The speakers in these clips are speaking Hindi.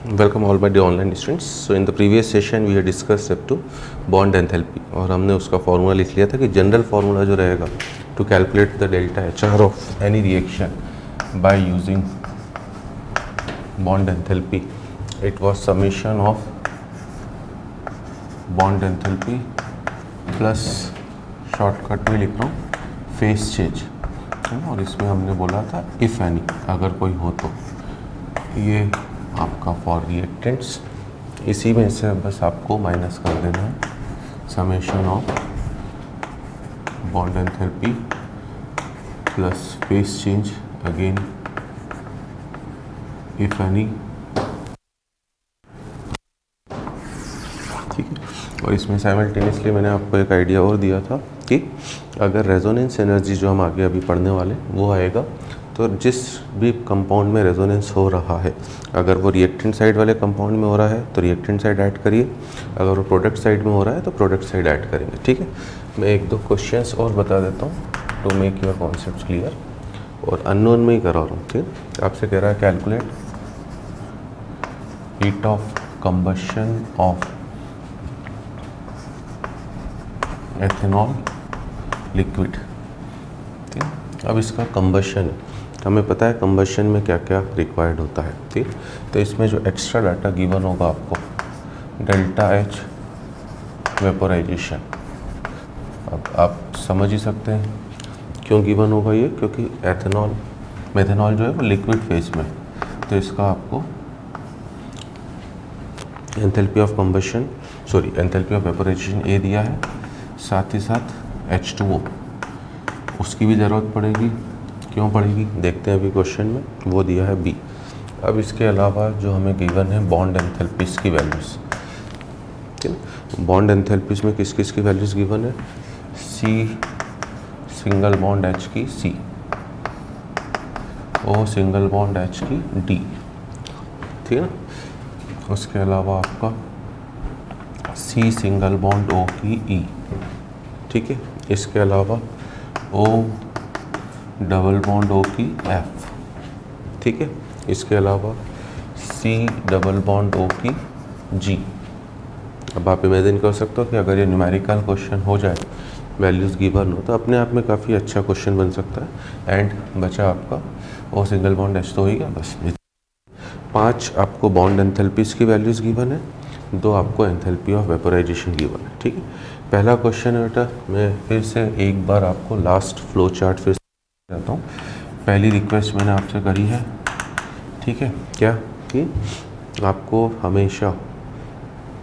Welcome all my dear online students. So in the previous session we had discussed step 2 bond enthalpy और हमने उसका फॉर्मूला लिख लिया था कि जनरल फार्मूला जो रहेगा to calculate the delta HR of any reaction by using bond enthalpy, it was summation of bond enthalpy plus shortcut में लिख रहा हूँ फेस चेंज है ना। और इसमें हमने बोला था इफ़ एनी, अगर कोई हो तो ये आपका फॉर रिएक्टेंट्स, इसी में से बस आपको माइनस कर देना है summation of bond enthalpy plus face change again if any, ठीक है। और इसमें साइमल्टेनियसली मैंने आपको एक आइडिया और दिया था कि अगर रेजोनेंस एनर्जी जो हम आगे अभी पढ़ने वाले वो आएगा तो जिस भी कंपाउंड में रेजोनेंस हो रहा है, अगर वो रिएक्टेंट साइड वाले कंपाउंड में हो रहा है तो रिएक्टेंट साइड ऐड करिए, अगर वो प्रोडक्ट साइड में हो रहा है तो प्रोडक्ट साइड ऐड करेंगे, ठीक है। मैं एक दो क्वेश्चंस और बता देता हूँ to make your concept clear, और अननोन में ही करा रहा हूँ, ठीक है। आपसे कह रहा है calculate heat of combustion of ethanol liquid, ठीक है। अब इसका कंबशन है, हमें पता है कंबशन में क्या क्या रिक्वायर्ड होता है, ठीक। तो इसमें जो एक्स्ट्रा डाटा गिवन होगा आपको, डेल्टा एच वेपोराइजेशन, अब आप समझ ही सकते हैं क्यों गिवन होगा ये, क्योंकि एथेनॉल मेथेनॉल जो है वो लिक्विड फेज में, तो इसका आपको enthalpy of combustion enthalpy of vaporization ए दिया है, साथ ही साथ H2O उसकी भी ज़रूरत पड़ेगी, क्यों पड़ेगी देखते हैं अभी क्वेश्चन में, वो दिया है बी। अब इसके अलावा जो हमें गिवन है बॉन्ड एंथैल्पीज़ की वैल्यूज़, ठीक है। बॉन्ड एंथैल्पीज़ में किस किस की वैल्यूज़ गिवन है, सी सिंगल बॉन्ड H की C, O single bond H की D, ठीक है ना। उसके अलावा आपका C सिंगल बॉन्ड O की E, ठीक है। इसके अलावा O डबल बॉन्ड O की F, ठीक है। इसके अलावा C डबल बॉन्ड O की G। अब आप इमेजिन कर सकते हो कि अगर ये न्यूमेरिकल क्वेश्चन हो जाए, वैल्यूज़ गिवन हो, तो अपने आप में काफ़ी अच्छा क्वेश्चन बन सकता है। एंड बचा आपका O सिंगल बॉन्ड H तो हो गया बस। 5 आपको बॉन्ड एंथैल्पीज़ की वैल्यूज़ गिवन है, 2 आपको एंथैल्पी ऑफ वेपोराइजेशन गिवन है, ठीक है। पहला क्वेश्चन है बेटा, मैं फिर से एक बार आपको लास्ट फ्लो चार्ट फिर जाता हूँ। पहली रिक्वेस्ट मैंने आपसे करी है, ठीक है, क्या कि आपको हमेशा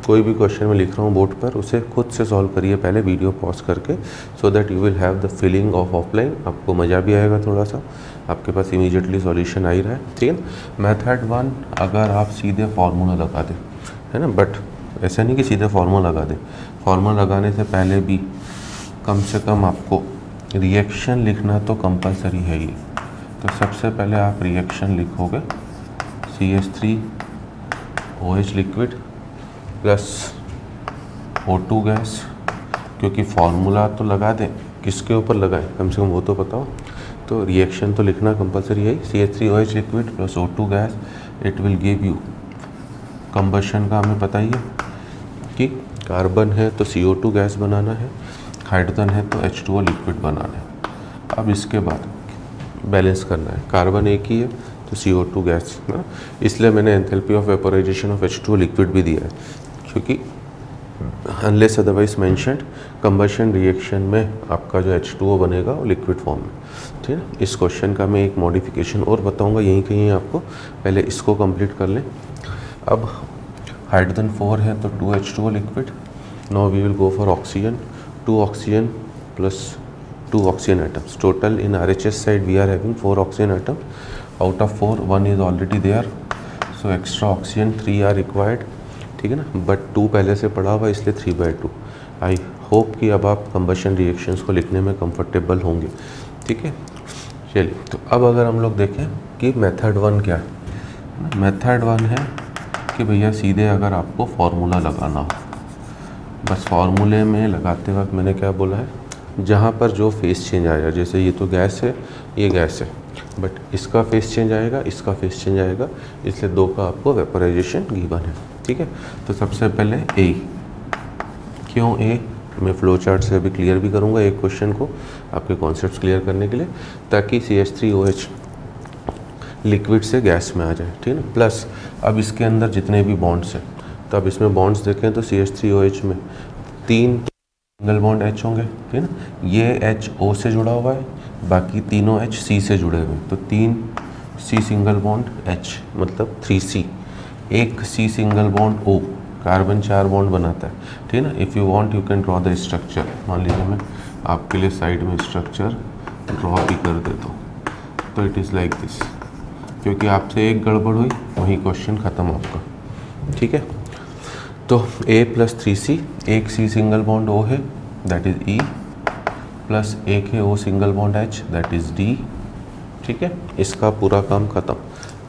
कोई भी क्वेश्चन मैं लिख रहा हूँ बोर्ड पर, उसे खुद से सॉल्व करिए पहले वीडियो पॉज करके, so that you will have the feeling of offline. आपको मज़ा भी आएगा, थोड़ा सा आपके पास इमीडिएटली सॉल्यूशन आ ही रहा है, ठीक है। मेथड 1 अगर आप सीधे फार्मूला लगा दें, है ना, बट ऐसा नहीं कि सीधे फार्मूला लगा दें, फार्मूला लगाने से पहले भी कम से कम आपको रिएक्शन लिखना तो कंपलसरी है ही। तो सबसे पहले आप रिएक्शन लिखोगे CH3OH liquid plus O2 gas, क्योंकि फार्मूला तो लगा दें, किसके ऊपर लगाएं कम से कम वो तो बताओ। तो रिएक्शन तो लिखना कंपलसरी है, CH3OH liquid plus O2 gas, it will give you combustion का हमें पता ही है कि कार्बन है तो CO2 गैस बनाना है, हाइड्रोजन है तो H2O लिक्विड बनाना है। अब इसके बाद बैलेंस करना है, कार्बन एक ही है तो CO2 गैस ना, इसलिए मैंने enthalpy of vaporisation of H2O liquid भी दिया है, क्योंकि unless otherwise mentioned combustion reaction में आपका जो H2O बनेगा वो लिक्विड फॉर्म में, ठीक है। इस क्वेश्चन का मैं एक मॉडिफिकेशन और बताऊंगा यहीं कहीं आपको, पहले इसको कंप्लीट कर लें। अब हाइड्रोजन 4 है तो 2H2O liquid, now we will go for oxygen, 2 oxygen plus 2 oxygen atoms, total in RHS side we are having 4 oxygen atom, out of 4 1 is already there, so extra oxygen 3 are required, ठीक है ना, बट 2 पहले से पड़ा हुआ इसलिए 3/2। आई होप कि अब आप कंबशन रिएक्शंस को लिखने में कंफर्टेबल होंगे, ठीक है। चलिए, तो अब अगर हम लोग देखें कि मेथड 1 क्या है, मेथड 1 है कि भैया सीधे अगर आपको फार्मूला लगाना हो, बस फार्मूले में लगाते वक्त मैंने क्या बोला है, जहाँ पर जो फेस चेंज आएगा, जैसे ये तो गैस है, ये गैस है, बट इसका फेस चेंज आएगा, इसका फेस चेंज आएगा, इसलिए 2 का आपको वेपोराइजेशन गिवन है। ठीक है, तो सबसे पहले ए, क्यों ए, मैं फ्लो चार्ट से अभी क्लियर भी करूँगा एक क्वेश्चन को आपके कॉन्सेप्ट्स क्लियर करने के लिए, ताकि CH3OH लिक्विड से गैस में आ जाए। ठीक है ना। प्लस अब इसके अंदर जितने भी बॉन्ड्स हैं, तो अब इसमें बॉन्ड्स देखें तो CH3OH में 3 सिंगल बॉन्ड H होंगे। ठीक है ना, ये H O से जुड़ा हुआ है, बाकी तीनों H C से जुड़े हुए हैं, तो 3 C सिंगल बॉन्ड H मतलब 3C, एक C single bond O, carbon 4 bond बनाता है। ठीक है ना। If you want you can draw the structure, मान लीजिए मैं आपके लिए साइड में स्ट्रक्चर ड्रॉ भी कर देता हूँ, तो इट इज़ लाइक दिस, क्योंकि आपसे एक गड़बड़ हुई वही क्वेश्चन ख़त्म आपका। ठीक है, तो A + 3C, एक C सिंगल बॉन्ड O है दैट इज़ E, प्लस एक है O single bond H that is D। ठीक है, इसका पूरा काम ख़त्म।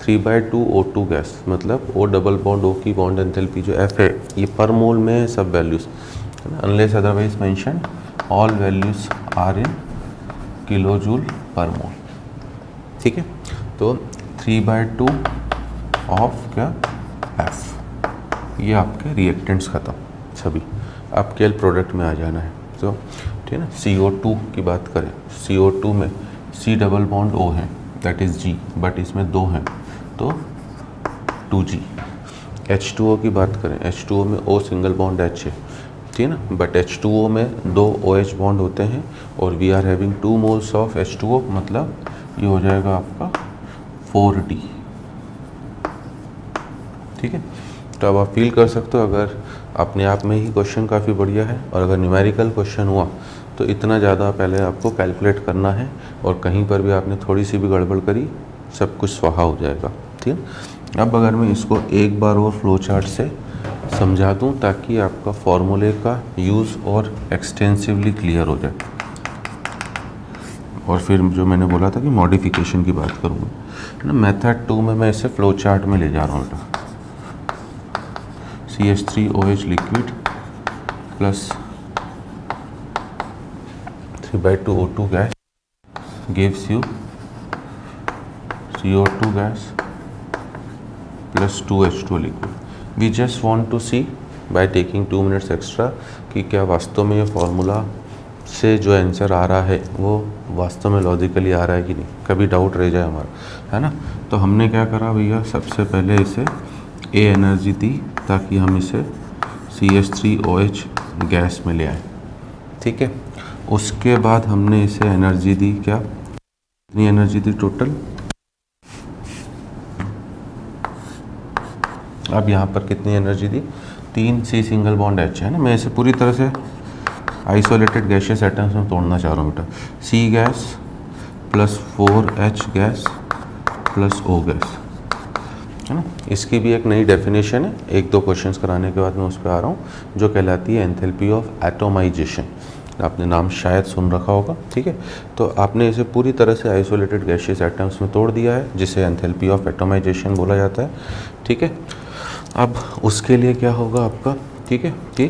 3/2 O2 गैस, मतलब O डबल बॉन्ड O की बॉन्ड एंथैल्पी जो F है, ये पर मोल में है सब values, unless otherwise mention, all values are in kilojoule per mole. ठीक है, तो 3/2 ऑफ क्या F, ये आपके रिएक्टेंट्स ख़त्म सभी, आप केवल प्रोडक्ट में आ जाना है। तो ठीक है ना, CO2 की बात करें, CO2 में C डबल बॉन्ड O है दैट इज़ G, बट इसमें 2 हैं तो 2G। H2O की बात करें, H2O में O सिंगल बॉन्ड H है, ठीक है ना, बट H2O में 2 OH बॉन्ड होते हैं और we are having 2 moles of H2O, मतलब ये हो जाएगा आपका 4D। ठीक है, तो अब आप फील कर सकते हो, अगर अपने आप में ही क्वेश्चन काफ़ी बढ़िया है, और अगर न्यूमेरिकल क्वेश्चन हुआ तो इतना ज़्यादा पहले आपको कैलकुलेट करना है, और कहीं पर भी आपने थोड़ी सी भी गड़बड़ करी सब कुछ स्वाहा हो जाएगा। ठीक है, अब अगर मैं इसको एक बार और फ्लो चार्ट से समझा दूं ताकि आपका फॉर्मूले का यूज़ और एक्सटेंसिवली क्लियर हो जाए, और फिर जो मैंने बोला था कि मॉडिफिकेशन की बात करूँगा ना, मेथड 2 में मैं इसे फ्लो चार्ट में ले जा रहा हूँ। CH3OH liquid plus 3/2 O2 gas gives you CO2 gas plus 2H2 liquid. We just want to see by taking 2 minutes extra कि क्या वास्तव में ये फॉर्मूला से जो आंसर आ रहा है वो वास्तव में लॉजिकली आ रहा है कि नहीं, कभी डाउट रह जाए हमारा, है ना। तो हमने क्या करा भैया, सबसे पहले इसे A एनर्जी दी ताकि हम इसे CH3OH गैस में ले आए। ठीक है, उसके बाद हमने इसे एनर्जी दी, क्या कितनी एनर्जी दी टोटल, अब यहाँ पर कितनी एनर्जी दी, 3 C सिंगल बॉन्ड H है ना। मैं इसे पूरी तरह से आइसोलेटेड गैशियस एटम्स में तोड़ना चाह रहा हूँ बेटा। C gas plus 4H gas plus O gas, है ना। इसकी भी एक नई डेफिनेशन है, 1-2 क्वेश्चंस कराने के बाद मैं उस पर आ रहा हूँ, जो कहलाती है एंथैल्पी ऑफ एटोमाइजेशन। आपने नाम शायद सुन रखा होगा। ठीक है, तो आपने इसे पूरी तरह से आइसोलेटेड गैशियस एटम्स में तोड़ दिया है, जिसे एंथैल्पी ऑफ एटोमाइजेशन बोला जाता है। ठीक है, अब उसके लिए क्या होगा आपका, ठीक है, कि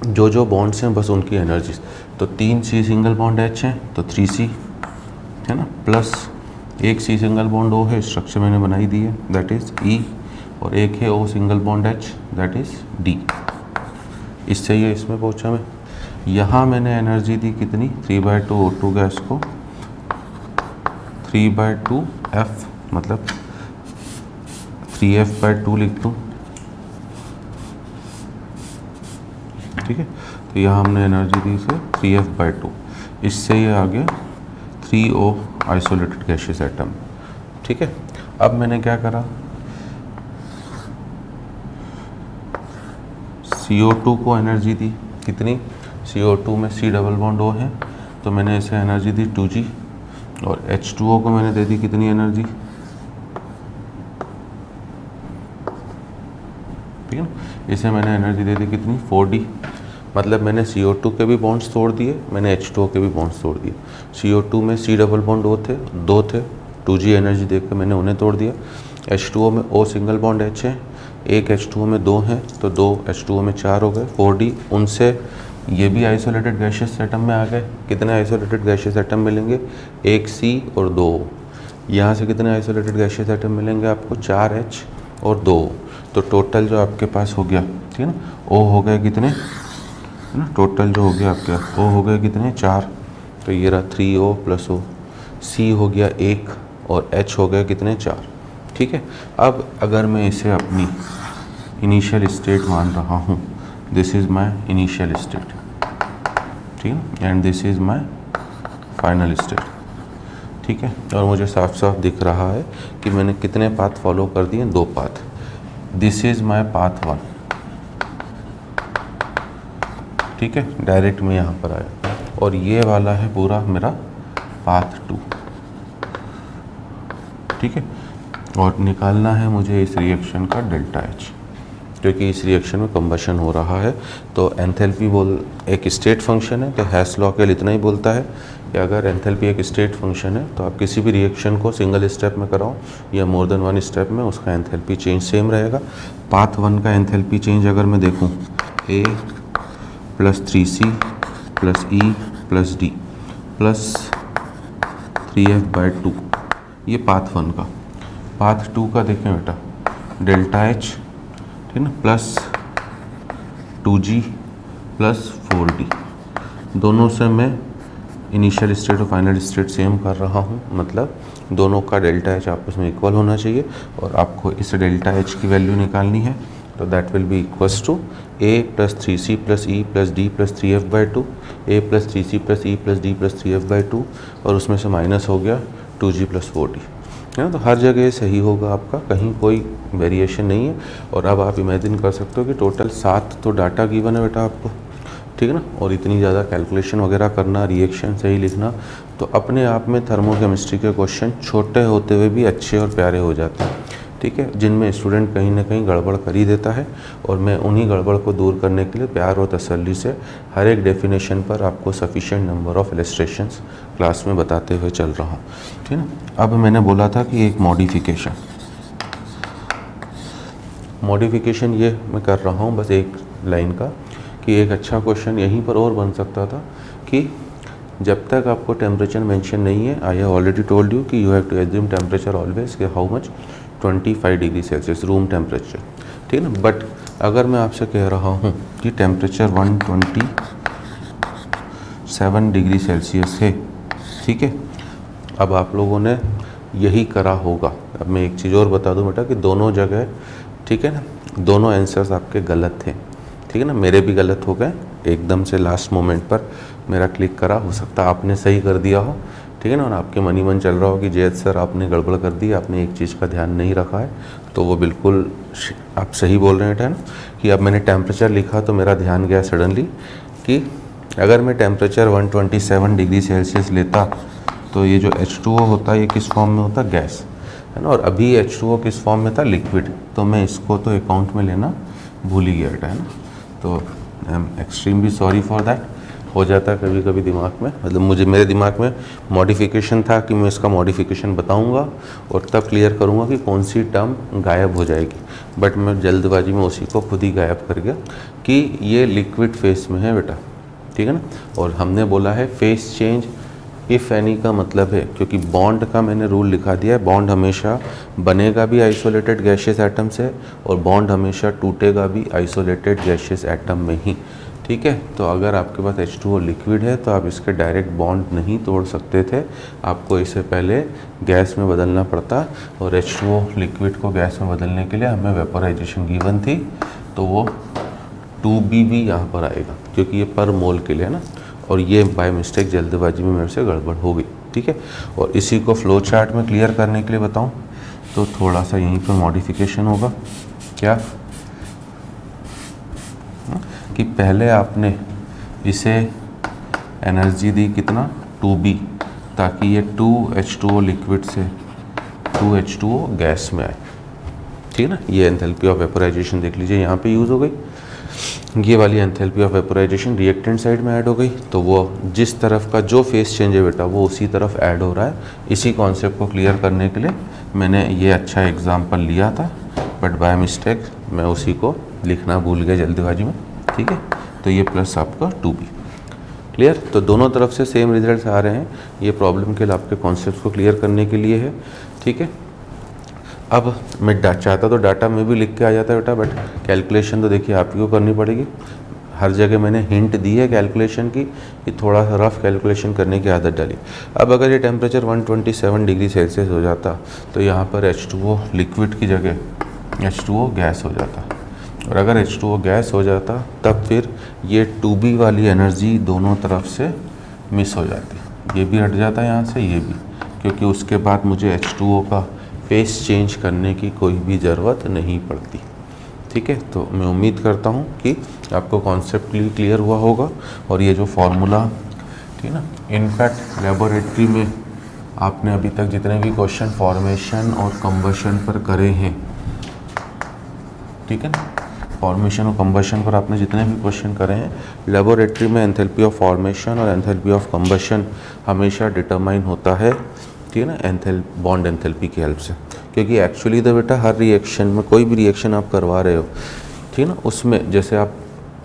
जो जो बॉन्ड्स हैं बस उनकी एनर्जीज, तो 3 C सिंगल बॉन्ड H हैं तो 3C, है ना, प्लस एक C सिंगल बॉन्ड O है, स्ट्रक्चर मैंने बनाई दी है दैट इज़ E, और एक है O single bond H that is D। इससे ये इसमें पहुंचा मैं, यहाँ मैंने एनर्जी दी कितनी, 3/2 O2 गैस को 3/2 F, मतलब 3F/2 लिख दूँ। ठीक है, तो यहाँ हमने एनर्जी दी इसे 3F/2, इससे ये आ गया 3O आइसोलेटेड गैशियस एटम। ठीक है, अब मैंने क्या करा, CO2 को एनर्जी दी कितनी, CO2 में C डबल बॉन्ड O है तो मैंने इसे एनर्जी दी 2G, और H2O को मैंने दे दी कितनी एनर्जी, ठीक है ना, इसे मैंने एनर्जी दे दी कितनी 4D, मतलब मैंने CO2 के भी बॉन्ड्स तोड़ दिए, मैंने H2O के भी बॉन्ड्स तोड़ दिए। CO2 में C डबल बॉन्ड O थे, 2 थे, 2G एनर्जी देकर मैंने उन्हें तोड़ दिया। H2O में O सिंगल बॉन्ड H है, एक H2O में 2 हैं तो 2 H2O में 4 हो गए 4D, उनसे ये भी आइसोलेटेड गैशियस एटम में आ गए। कितने आइसोलेटेड गैशियस एटम मिलेंगे? एक C और 2। यहाँ से कितने आइसोलेटेड गैशियस एटम मिलेंगे आपको? 4H और 2। तो टोटल जो आपके पास हो गया, ठीक है ना, O हो गए कितने, है ना, टोटल जो हो गया आपके O हो गए कितने? 4। तो ये रहा 3O + O। C हो गया 1 और H हो गए कितने? 4। ठीक है। अब अगर मैं इसे अपनी इनिशियल स्टेट मान रहा हूँ, this is my initial state, ठीक है, and this is my final state, ठीक है, और मुझे साफ साफ दिख रहा है कि मैंने कितने पाथ फॉलो कर दिए? 2 path. This is my path 1, ठीक है, डायरेक्ट मैं यहाँ पर आया, और ये वाला है पूरा मेरा पाथ 2, ठीक है। और निकालना है मुझे इस रिएक्शन का डेल्टा H, क्योंकि इस रिएक्शन में कंबशन हो रहा है। तो एंथैल्पी एक स्टेट फंक्शन है, तो हैस लॉ केवल इतना ही बोलता है कि अगर एंथैल्पी एक स्टेट फंक्शन है तो आप किसी भी रिएक्शन को सिंगल स्टेप में कराओ या मोर देन 1 स्टेप में, उसका एंथैल्पी चेंज सेम रहेगा। पाथ 1 का एंथैल्पी चेंज अगर मैं देखूँ, A + 3C + E + D + 3F/2, ये पाथ 1 का। पाथ 2 का देखें बेटा, डेल्टा H, ठीक है ना, प्लस 2G + 4D, दोनों से मैं इनिशियल स्टेट और फाइनल स्टेट सेम कर रहा हूँ, मतलब दोनों का डेल्टा H आपस में इक्वल होना चाहिए, और आपको इस डेल्टा H की वैल्यू निकालनी है। तो that will be equals to A + 3C + E + D + 3F/2, A + 3C + E + D + 3F/2, और उसमें से माइनस हो गया 2G + 4D, है ना। तो हर जगह सही होगा आपका, कहीं कोई वेरिएशन नहीं है। और अब आप इमेजिन कर सकते हो कि टोटल 7 तो डाटा गिवन है बेटा आपको, ठीक है ना, और इतनी ज़्यादा कैलकुलेशन वगैरह करना, रिएक्शन सही लिखना, तो अपने आप में थर्मोकेमिस्ट्री के क्वेश्चन छोटे होते हुए भी अच्छे और प्यारे हो जाते हैं, ठीक है, जिनमें स्टूडेंट कहीं ना कहीं गड़बड़ कर ही देता है। और मैं उन्हीं गड़बड़ को दूर करने के लिए प्यार और तसल्ली से हर एक डेफिनेशन पर आपको sufficient number of illustrations class में बताते हुए चल रहा हूँ, ठीक है ना। अब मैंने बोला था कि एक मॉडिफिकेशन ये मैं कर रहा हूँ बस एक लाइन का, कि एक अच्छा क्वेश्चन यहीं पर और बन सकता था कि जब तक आपको टेम्परेचर मेंशन नहीं है, I have already told you कि you have to assume temperature always कि how much 25 degree Celsius room temperature, ठीक है ना। बट अगर मैं आपसे कह रहा हूँ कि टेम्परेचर 127 डिग्री सेल्सियस है, ठीक है, अब आप लोगों ने यही करा होगा। अब मैं एक चीज़ और बता दूं बेटा कि दोनों जगह, ठीक है ना, दोनों आंसर्स आपके गलत थे, ठीक है ना, मेरे भी गलत हो गए एकदम से लास्ट मोमेंट पर मेरा क्लिक करा, हो सकता है आपने सही कर दिया हो, ठीक है ना, और आपके मन ही मन चल रहा हो कि जैद सर आपने गड़बड़ कर दी, आपने एक चीज़ का ध्यान नहीं रखा है। तो वो बिल्कुल आप सही बोल रहे हैं ना, कि अब मैंने टेम्परेचर लिखा तो मेरा ध्यान गया सडनली कि अगर मैं टेम्परेचर 127 डिग्री सेल्सियस लेता तो ये जो H2O होता है ये किस फॉर्म में होता? गैस, है ना, और अभी H2O किस फॉर्म में था? लिक्विड। तो मैं इसको तो अकाउंट में लेना भूल ही गया बेटा, है ना। तो I am extremely sorry for that. हो जाता है कभी कभी दिमाग में, मतलब मेरे दिमाग में मॉडिफिकेशन था कि मैं इसका मॉडिफिकेशन बताऊंगा और तब क्लियर करूंगा कि कौन सी टर्म गायब हो जाएगी, बट मैं जल्दबाजी में उसी को खुद ही गायब कर गया कि ये लिक्विड फेस में है बेटा, ठीक है ना। और हमने बोला है फेस चेंज इफ़ एनी का मतलब है, क्योंकि बॉन्ड का मैंने रूल लिखा दिया है, बॉन्ड हमेशा बनेगा भी आइसोलेटेड गैशियस एटम से और बॉन्ड हमेशा टूटेगा भी आइसोलेटेड गैशियस एटम में ही, ठीक है। तो अगर आपके पास H2O लिक्विड है तो आप इसके डायरेक्ट बॉन्ड नहीं तोड़ सकते थे, आपको इसे पहले गैस में बदलना पड़ता, और H2O लिक्विड को गैस में बदलने के लिए हमें वेपोराइजेशन गिवन थी, तो वो 2B भी यहाँ पर आएगा क्योंकि ये पर मोल के लिए है ना, और ये बाय मिस्टेक जल्दबाजी में मेरे से गड़बड़ हो गई, ठीक है। और इसी को फ्लो चार्ट में क्लियर करने के लिए बताऊँ तो थोड़ा सा यहीं पर मॉडिफिकेशन होगा, क्या कि पहले आपने इसे एनर्जी दी कितना 2B, ताकि ये 2H2O लिक्विड से 2H2O गैस में आए, ठीक है ना। ये एंथैल्पी ऑफ वेपोराइजेशन देख लीजिए यहाँ पे यूज़ हो गई, ये वाली enthalpy of vaporisation reactant side में ऐड हो गई, तो वो जिस तरफ का जो फेस चेंज है बेटा वो उसी तरफ ऐड हो रहा है। इसी कॉन्सेप्ट को क्लियर करने के लिए मैंने ये अच्छा एग्जाम्पल लिया था, बट बाय मिस्टेक मैं उसी को लिखना भूल गया जल्दबाजी में, ठीक है। तो ये प्लस आपका 2b। क्लियर? तो दोनों तरफ से सेम रिजल्ट्स आ रहे हैं। ये प्रॉब्लम के लिए आपके कॉन्सेप्ट को क्लियर करने के लिए है। ठीक है, अब मैं चाहता तो डाटा में भी लिख के आ जाता है बेटा, बट कैलकुलेशन तो देखिए आप ही को करनी पड़ेगी। हर जगह मैंने हिंट दी है कैलकुलेशन की कि थोड़ा सा रफ कैलकुलेशन करने की आदत डाली। अब अगर ये टेम्परेचर 127 डिग्री सेल्सियस हो जाता तो यहाँ पर H2O लिक्विड की जगह H2O गैस हो जाता, और अगर H2O गैस हो जाता तब फिर ये 2b वाली एनर्जी दोनों तरफ से मिस हो जाती। ये भी हट जाता यहाँ से, ये भी, क्योंकि उसके बाद मुझे H2O का फेस चेंज करने की कोई भी ज़रूरत नहीं पड़ती। ठीक है, तो मैं उम्मीद करता हूँ कि आपको कॉन्सेप्ट क्लियर हुआ होगा। और ये जो फार्मूला, ठीक है ना, इनफैक्ट लेबोरेटरी में आपने अभी तक जितने भी क्वेश्चन फॉर्मेशन और कंबशन पर करे हैं, ठीक है ना, फॉर्मेशन और कंबशन पर आपने जितने भी क्वेश्चन करे हैं, लेबोरेटरी में एंथैल्पी ऑफ फॉर्मेशन और एंथैल्पी ऑफ कंबशन हमेशा डिटरमाइन होता है, ठीक है ना, बॉन्ड एंथैल्पी की हेल्प से। क्योंकि एक्चुअली तो बेटा हर रिएक्शन में, कोई भी रिएक्शन आप करवा रहे हो, ठीक है ना, उसमें जैसे आप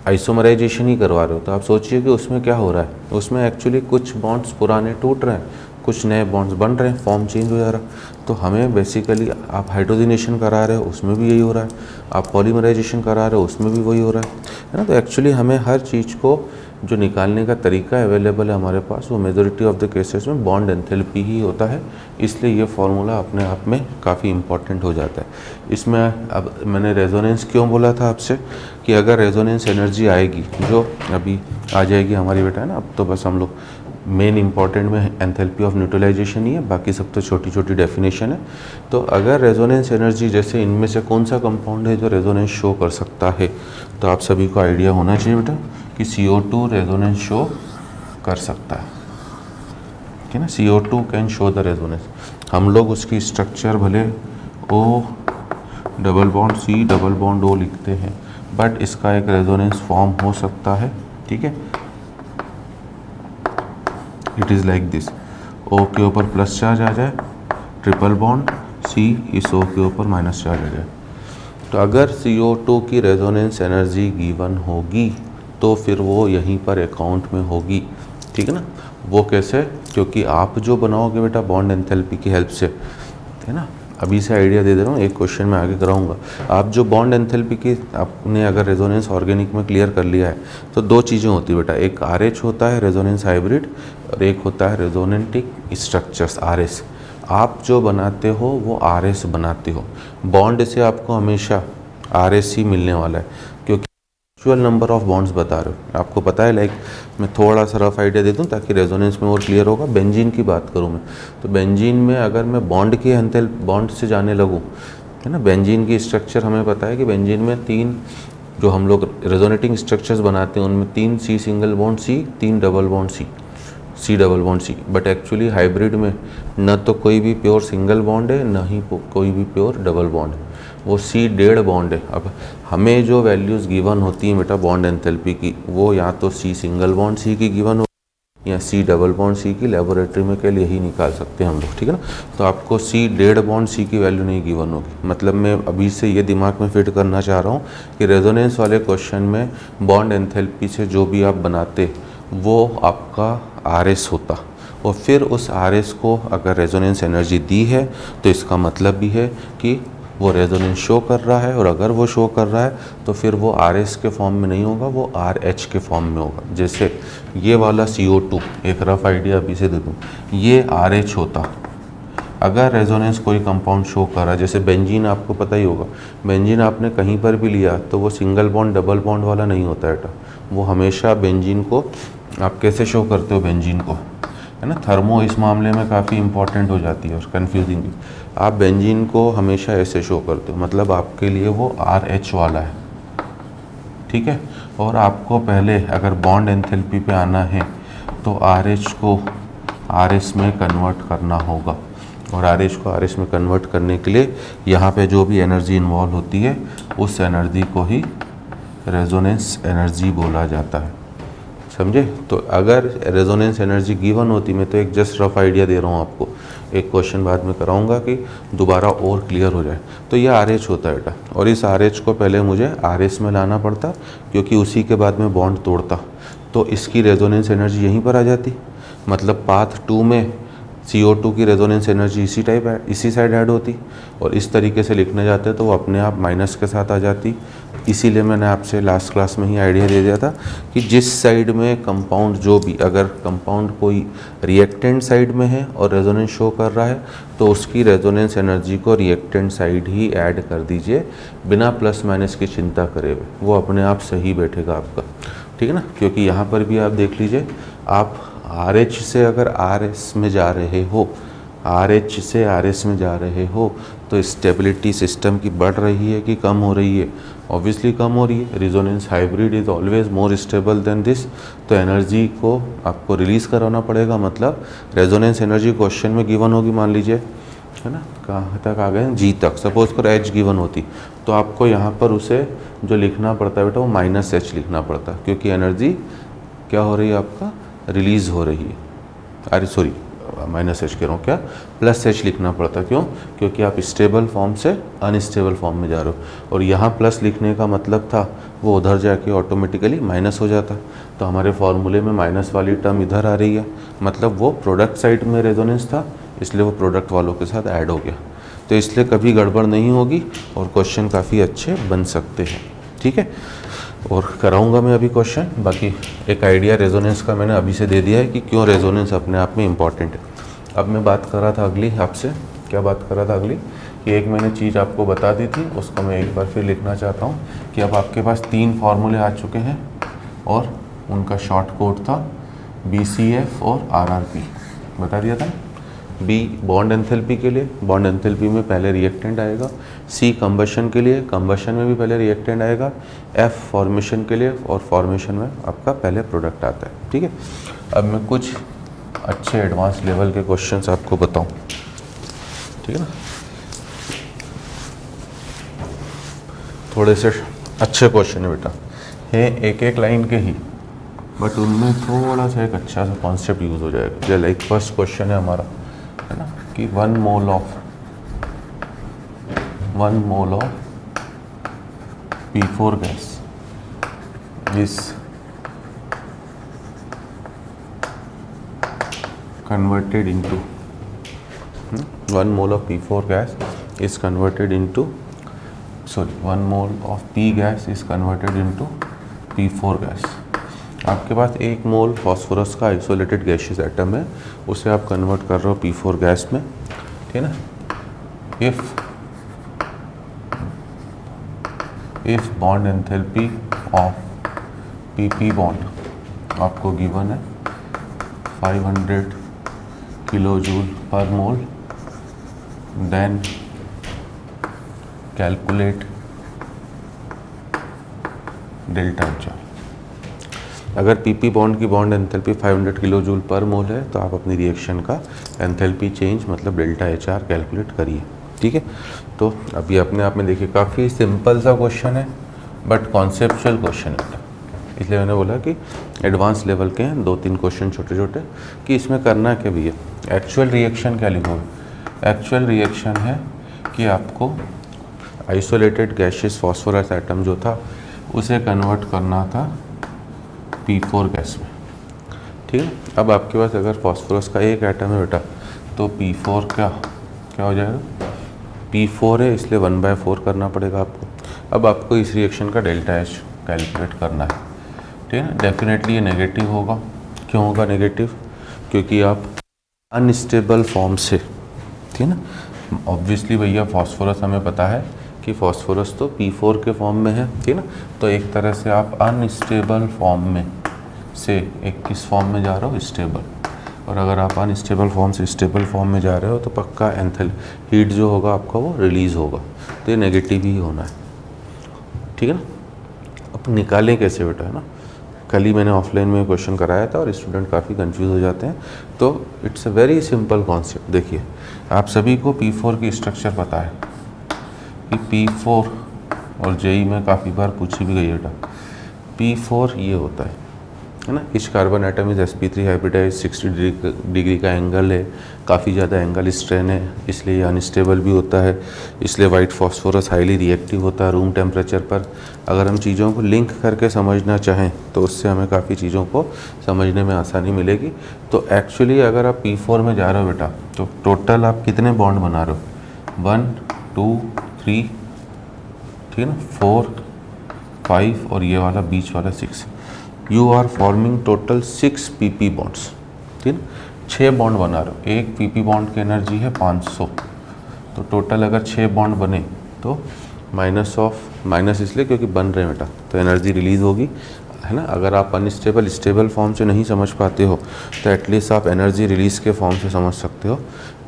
आइसोमराइजेशन ही करवा रहे हो तो आप सोचिए कि उसमें क्या हो रहा है, उसमें एक्चुअली कुछ बॉन्ड्स पुराने टूट रहे हैं, कुछ नए बॉन्ड्स बन रहे हैं, फॉर्म चेंज हो जा रहा है। तो हमें बेसिकली, आप हाइड्रोजनेशन करा रहे हो उसमें भी यही हो रहा है, आप पॉलीमराइजेशन करा रहे हो उसमें भी वही हो रहा है ना। तो एक्चुअली हमें हर चीज़ को जो निकालने का तरीका अवेलेबल है हमारे पास, वो मेजॉरिटी ऑफ द केसेस में बॉन्ड एंथैल्पी ही होता है। इसलिए ये फार्मूला अपने आप में काफ़ी इंपॉर्टेंट हो जाता है। इसमें अब मैंने रेजोनेंस क्यों बोला था आपसे, कि अगर रेजोनेंस एनर्जी आएगी जो अभी आ जाएगी हमारी बेटा, है ना, अब तो बस हम लोग मेन इंपॉर्टेंट में एंथैल्पी ऑफ न्यूट्रलाइजेशन ही है, बाकी सब तो छोटी छोटी डेफिनेशन है। तो अगर रेजोनेंस एनर्जी, जैसे इनमें से कौन सा कंपाउंड है जो रेजोनेंस शो कर सकता है, तो आप सभी को आइडिया होना चाहिए बेटा कि CO2 रेजोनेंस शो कर सकता है, ठीक है ना। CO2 can show the resonance. हम लोग उसकी स्ट्रक्चर भले O double bond C double bond O लिखते हैं, बट इसका एक रेजोनेंस फॉर्म हो सकता है, ठीक है। It is like this, O के ऊपर प्लस चार्ज आ जाए, ट्रिपल बॉन्ड C इस O के ऊपर माइनस चार्ज आ जाए। तो अगर CO2 की रेजोनेंस एनर्जी गिवन होगी तो फिर वो यहीं पर अकाउंट में होगी, ठीक है ना। वो कैसे, क्योंकि आप जो बनाओगे बेटा बॉन्ड एंथैल्पी की हेल्प से, है ना, अभी से आइडिया दे दे रहा हूँ, एक क्वेश्चन में आगे कराऊंगा। आप जो बॉन्ड एंथैल्पी की आपने अगर रेजोनेंस ऑर्गेनिक में क्लियर कर लिया है तो दो चीज़ें होती है बेटा, एक RH होता है रेजोनेंस हाइब्रिड, और एक होता है रेजोनेंटिक स्ट्रक्चर्स RS। आप जो बनाते हो वो RS बनाते हो, बॉन्ड से आपको हमेशा RS ही मिलने वाला है, क्योंकि एक्चुअल नंबर ऑफ बॉन्ड्स बता रहे हो। आपको पता है, लाइक मैं थोड़ा सा रफ आइडिया दे दूं ताकि रेजोनेंस में और क्लियर होगा। बेंजीन की बात करूं मैं, तो बेंजीन में अगर मैं बॉन्ड की बॉन्ड से जाने लगूं, है ना, बेंजीन की स्ट्रक्चर हमें पता है कि बेंजीन में 3 जो हम लोग रेजोनेटिंग स्ट्रक्चर्स बनाते हैं उनमें 3 C single bond C, 3 double bond C double bond C। But actually hybrid में न तो कोई भी प्योर सिंगल बॉन्ड है, न ही कोई भी प्योर डबल बॉन्ड है, वो C डेढ़ बॉन्ड है। अब हमें जो वैल्यूज़ गिवन होती हैं बेटा बॉन्ड एंथैल्पी की, वो या तो C सिंगल बॉन्ड C की गिवन हो या C डबल बॉन्ड C की, लेबोरेटरी में केवल यही निकाल सकते हैं हम लोग, ठीक है ना। तो आपको C डेढ़ बॉन्ड C की वैल्यू नहीं गिवन होगी। मतलब मैं अभी से ये दिमाग में फिट करना चाह रहा हूँ कि रेजोनेंस वाले क्वेश्चन में बॉन्ड एंथैल्पी से जो भी आप बनाते वो आपका RS होता, और फिर उस RS को अगर रेजोनेंस एनर्जी दी है तो इसका मतलब भी है कि वो रेजोनेंस शो कर रहा है, और अगर वो शो कर रहा है तो फिर वो RS के फॉर्म में नहीं होगा, वो RH के फॉर्म में होगा। जैसे ये वाला CO2, एक रफ आइडिया अभी से दे दूँ, ये RH होता अगर रेजोनेंस कोई कंपाउंड शो कर रहा है। जैसे बेंजीन आपको पता ही होगा, बेंजीन आपने कहीं पर भी लिया तो वो सिंगल बॉन्ड डबल बॉन्ड वाला नहीं होता है बेटा, वो हमेशा बेंजीन को आप कैसे शो करते हो, बेंजीन को, है ना। थर्मो इस मामले में काफ़ी इंपॉर्टेंट हो जाती है और कन्फ्यूजिंग भी। आप बेंजीन को हमेशा ऐसे शो करते हो, मतलब आपके लिए वो RH वाला है, ठीक है। और आपको पहले अगर बॉन्ड एंथैल्पी पे आना है तो RH को RS में कन्वर्ट करना होगा, और RH को RS में कन्वर्ट करने के लिए यहाँ पे जो भी एनर्जी इन्वॉल्व होती है उस एनर्जी को ही रेजोनेंस एनर्जी बोला जाता है, समझे? तो अगर रेजोनेंस एनर्जी गिवन होती, मैं तो एक जस्ट रफ आइडिया दे रहा हूँ आपको, एक क्वेश्चन बाद में कराऊंगा कि दोबारा और क्लियर हो जाए। तो ये RH होता है बेटा, और इस RH को पहले मुझे RS में लाना पड़ता, क्योंकि उसी के बाद में बॉन्ड तोड़ता, तो इसकी रेजोनेंस एनर्जी यहीं पर आ जाती। मतलब पाथ 2 में CO2 की रेजोनेंस एनर्जी इसी साइड ऐड होती, और इस तरीके से लिखने जाते तो वो अपने आप माइनस के साथ आ जाती। इसीलिए मैंने आपसे लास्ट क्लास में ही आइडिया दे दिया था कि जिस साइड में कंपाउंड, जो भी अगर कंपाउंड कोई रिएक्टेंट साइड में है और रेजोनेंस शो कर रहा है, तो उसकी रेजोनेंस एनर्जी को रिएक्टेंट साइड ही ऐड कर दीजिए, बिना प्लस माइनस की चिंता करे हुए, वो अपने आप सही बैठेगा आपका। ठीक है ना? क्योंकि यहाँ पर भी आप देख लीजिए, आप RH से अगर RS में जा रहे हो, RH से RS में जा रहे हो, तो स्टेबिलिटी सिस्टम की बढ़ रही है कि कम हो रही है? ऑब्वियसली कम हो रही है। Resonance hybrid is always more stable then this. तो एनर्जी को आपको रिलीज़ कराना पड़ेगा, मतलब रेजोनेंस एनर्जी क्वेश्चन में गिवन होगी, मान लीजिए, है ना, कहाँ तक आ गए, G तक। सपोज कर H गिवन होती, तो आपको यहाँ पर उसे जो लिखना पड़ता है बेटा, वो -H लिखना पड़ता, क्योंकि एनर्जी क्या हो रही है, आपका रिलीज़ हो रही है। अरे सॉरी, -H कह रहा हूँ, क्या +H लिखना पड़ता। क्यों? क्योंकि आप स्टेबल फॉर्म से अनस्टेबल फॉर्म में जा रहे हो, और यहाँ प्लस लिखने का मतलब था वो उधर जाके ऑटोमेटिकली माइनस हो जाता। तो हमारे फॉर्मूले में माइनस वाली टर्म इधर आ रही है, मतलब वो प्रोडक्ट साइड में रेजोनेंस था, इसलिए वो प्रोडक्ट वालों के साथ ऐड हो गया। तो इसलिए कभी गड़बड़ नहीं होगी और क्वेश्चन काफ़ी अच्छे बन सकते हैं। ठीक है? और कराऊंगा मैं अभी क्वेश्चन। बाकी एक आइडिया रेजोनेंस का मैंने अभी से दे दिया है कि क्यों रेजोनेंस अपने आप में इम्पॉर्टेंट है। अब मैं बात कर रहा था अगली, आपसे क्या बात कर रहा था अगली, कि एक मैंने चीज़ आपको बता दी थी, उसको मैं एक बार फिर लिखना चाहता हूँ कि अब आपके पास 3 फार्मूले आ चुके हैं, और उनका शॉर्ट कोड था BCF और RRP, बता दिया था। B बॉन्ड एंथैल्पी के लिए, बॉन्ड एंथैल्पी में पहले रिएक्टेंट आएगा। C कंबशन के लिए, कंबशन में भी पहले रिएक्टेंट आएगा। F फॉर्मेशन के लिए, और फॉर्मेशन में आपका पहले प्रोडक्ट आता है। ठीक है? अब मैं कुछ अच्छे एडवांस लेवल के क्वेश्चंस आपको बताऊं। ठीक है ना? थोड़े से अच्छे क्वेश्चन है बेटा, है एक एक लाइन के ही, बट उनमें थोड़ा सा एक अच्छा सा कॉन्सेप्ट यूज़ हो जाएगा। जो लाइक फर्स्ट क्वेश्चन है हमारा, है ना, कि 1 mole of P4 gas is converted into 1 mole of P4 gas is converted into 1 mole of P gas is converted into P4 gas। आपके पास 1 मोल फॉस्फोरस का आइसोलेटेड गैसियस एटम है, उसे आप कन्वर्ट कर रहे हो P4 गैस में। ठीक है ना? If bond enthalpy of PP bond आपको गिवन है 500 kilojoule per mole, then calculate delta H। अगर PP बॉन्ड की बॉन्ड एंथैल्पी 500 किलोजूल पर मोल है, तो आप अपनी रिएक्शन का एंथैल्पी चेंज मतलब डेल्टा HR कैलकुलेट करिए। ठीक है? तो अभी अपने आप में देखिए काफ़ी सिंपल सा क्वेश्चन है, बट कॉन्सेप्चुअल क्वेश्चन है, इसलिए मैंने बोला कि एडवांस लेवल के हैं। 2-3 क्वेश्चन छोटे छोटे, कि इसमें करना क्या भी है। एक्चुअल रिएक्शन क्या लिखोगे? एक्चुअल रिएक्शन है कि आपको आइसोलेटेड गैसियस फॉस्फोरस एटम जो था, उसे कन्वर्ट करना था P4 गैस में। ठीक है? अब आपके पास अगर फॉस्फोरस का एक एटम है बेटा, तो P4 क्या हो जाएगा? P4 है, इसलिए 1/4 करना पड़ेगा आपको। अब आपको इस रिएक्शन का डेल्टा H कैलकुलेट करना है। ठीक है ना? डेफिनेटली ये नेगेटिव होगा। क्यों होगा नेगेटिव? क्योंकि आप अनस्टेबल फॉर्म से, ठीक है ना, ऑब्वियसली भैया फॉस्फोरस हमें पता है कि फॉस्फोरस तो P4 के फॉर्म में है। ठीक है ना? तो एक तरह से आप अनस्टेबल फॉर्म में से एक किस फॉर्म में जा रहे हो? स्टेबल। और अगर आप अनस्टेबल फॉर्म से स्टेबल फॉर्म में जा रहे हो, तो पक्का हीट जो होगा आपका वो रिलीज़ होगा, तो ये नेगेटिव ही होना है। ठीक है ना? अब निकालें कैसे बेटा, है ना? कल ही मैंने ऑफलाइन में क्वेश्चन कराया था, और स्टूडेंट काफ़ी कंफ्यूज हो जाते हैं। तो it's a very simple concept. देखिए, आप सभी को P4 की स्ट्रक्चर पता है कि P4, और JEE में काफ़ी बार पूछी भी गई है बेटा, P4 ये होता है, है ना। Each carbon atom is sp3 hybridize, 60 degree का एंगल है, काफ़ी ज़्यादा एंगल स्ट्रेन है, इसलिए ये अनस्टेबल भी होता है, इसलिए वाइट फॉस्फोरस हाईली रिएक्टिव होता है रूम टेम्परेचर पर। अगर हम चीज़ों को लिंक करके समझना चाहें तो उससे हमें काफ़ी चीज़ों को समझने में आसानी मिलेगी। तो एक्चुअली अगर आप P4 में जा रहे हो बेटा, तो टोटल आप कितने बॉन्ड बना रहे हो, 1 2 3, ठीक है ना, 4 5 और ये वाला बीच वाला 6। You are forming total 6 PP bonds, ठीक है, 6 बॉन्ड बना रहे हो। एक PP बॉन्ड की एनर्जी है 500, तो टोटल अगर 6 बॉन्ड बने तो माइनस इसलिए क्योंकि बन रहे हैं बेटा, तो एनर्जी रिलीज़ होगी, है ना। अगर आप अनस्टेबल स्टेबल फॉर्म से नहीं समझ पाते हो तो एटलीस्ट आप एनर्जी रिलीज़ के फॉर्म से समझ सकते हो,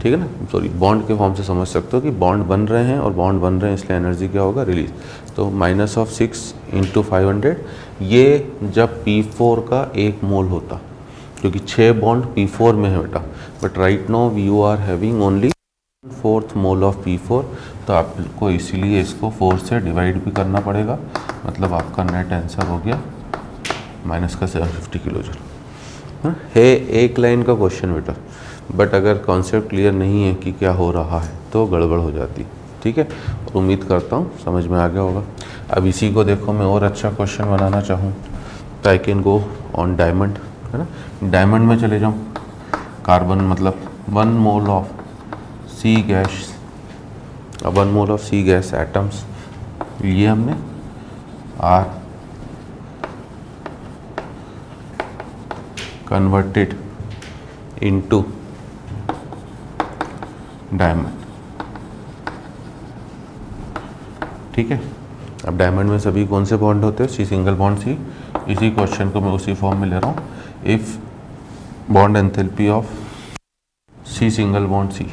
ठीक है ना, सॉरी बॉन्ड के फॉर्म से समझ सकते हो कि बॉन्ड बन रहे हैं और बॉन्ड बन रहे हैं इसलिए एनर्जी क्या होगा, रिलीज। तो -6 × 500, ये जब P4 का 1 मोल होता, क्योंकि 6 बॉन्ड P4 में है बेटा, but right now you are having only 1/4 mole of P4, तो आपको इसीलिए इसको 4 से डिवाइड भी करना पड़ेगा, मतलब आपका नेट आंसर हो गया -750 किलो जूल। है एक लाइन का क्वेश्चन बेटा, बट अगर कॉन्सेप्ट क्लियर नहीं है कि क्या हो रहा है तो गड़बड़ हो जाती, ठीक है। और उम्मीद करता हूँ समझ में आ गया होगा। अब इसी को देखो, मैं और अच्छा क्वेश्चन बनाना चाहूँ तो I can go on diamond, है ना। डायमंड में चले जाऊँ, कार्बन मतलब 1 mole of C gas, 1 mole of C gas atoms लिए हमने, आर कन्वर्टेड इनटू डायमंड, ठीक है। अब डायमंड में सभी कौन से बॉन्ड होते हैं, सी सिंगल बॉन्ड सी। इसी क्वेश्चन को मैं उसी फॉर्म में ले रहा हूँ, if bond enthalpy of C single bond C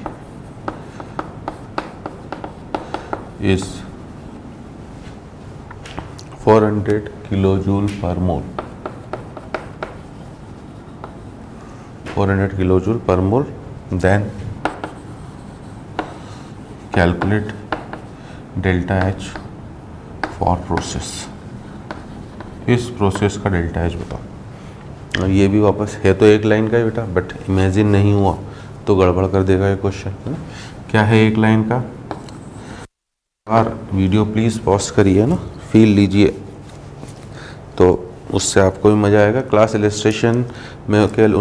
is 400 kilo joule per mole, 400 kilo joule per mole, then calculate delta H for process. इस प्रोसेस का डेल्टा H बताओ। ये भी वापस है तो एक लाइन का ही बेटा, बट इमेजिन नहीं हुआ तो गड़बड़ कर देगा ये क्वेश्चन, है ना। क्या है एक लाइन का, और वीडियो प्लीज़ पॉज करिए ना, फील लीजिए, तो उससे आपको भी मज़ा आएगा। क्लास इलस्ट्रेशन में केवल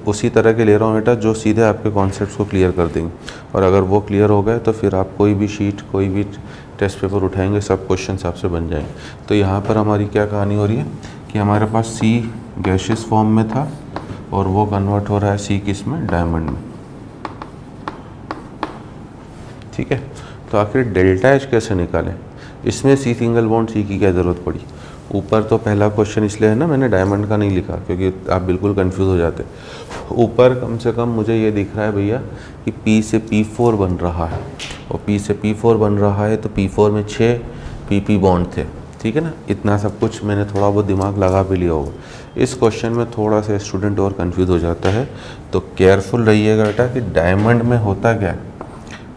उसी तरह के ले रहा हूँ बेटा जो सीधे आपके कॉन्सेप्ट्स को क्लियर कर देंगे, और अगर वो क्लियर हो गए तो फिर आप कोई भी शीट कोई भी टेस्ट पेपर उठाएंगे, सब क्वेश्चन आपसे बन जाएंगे। तो यहाँ पर हमारी क्या कहानी हो रही है कि हमारे पास सी गैशियस फॉर्म में था और वो कन्वर्ट हो रहा है सी किस में, डायमंड में, ठीक है। तो आखिर डेल्टा H कैसे निकालें, इसमें सी सिंगल बॉन्ड सी की क्या ज़रूरत पड़ी। ऊपर तो पहला क्वेश्चन इसलिए है ना मैंने डायमंड का नहीं लिखा क्योंकि आप बिल्कुल कंफ्यूज हो जाते। ऊपर कम से कम मुझे ये दिख रहा है भैया कि P से P4 बन रहा है, और P से P4 बन रहा है तो P4 में 6 PP बॉन्ड थे, ठीक है ना। इतना सब कुछ मैंने थोड़ा बहुत दिमाग लगा भी लिया होगा। इस क्वेश्चन में थोड़ा सा स्टूडेंट और कंफ्यूज हो जाता है, तो केयरफुल रहिएगा बेटा कि डायमंड में होता क्या,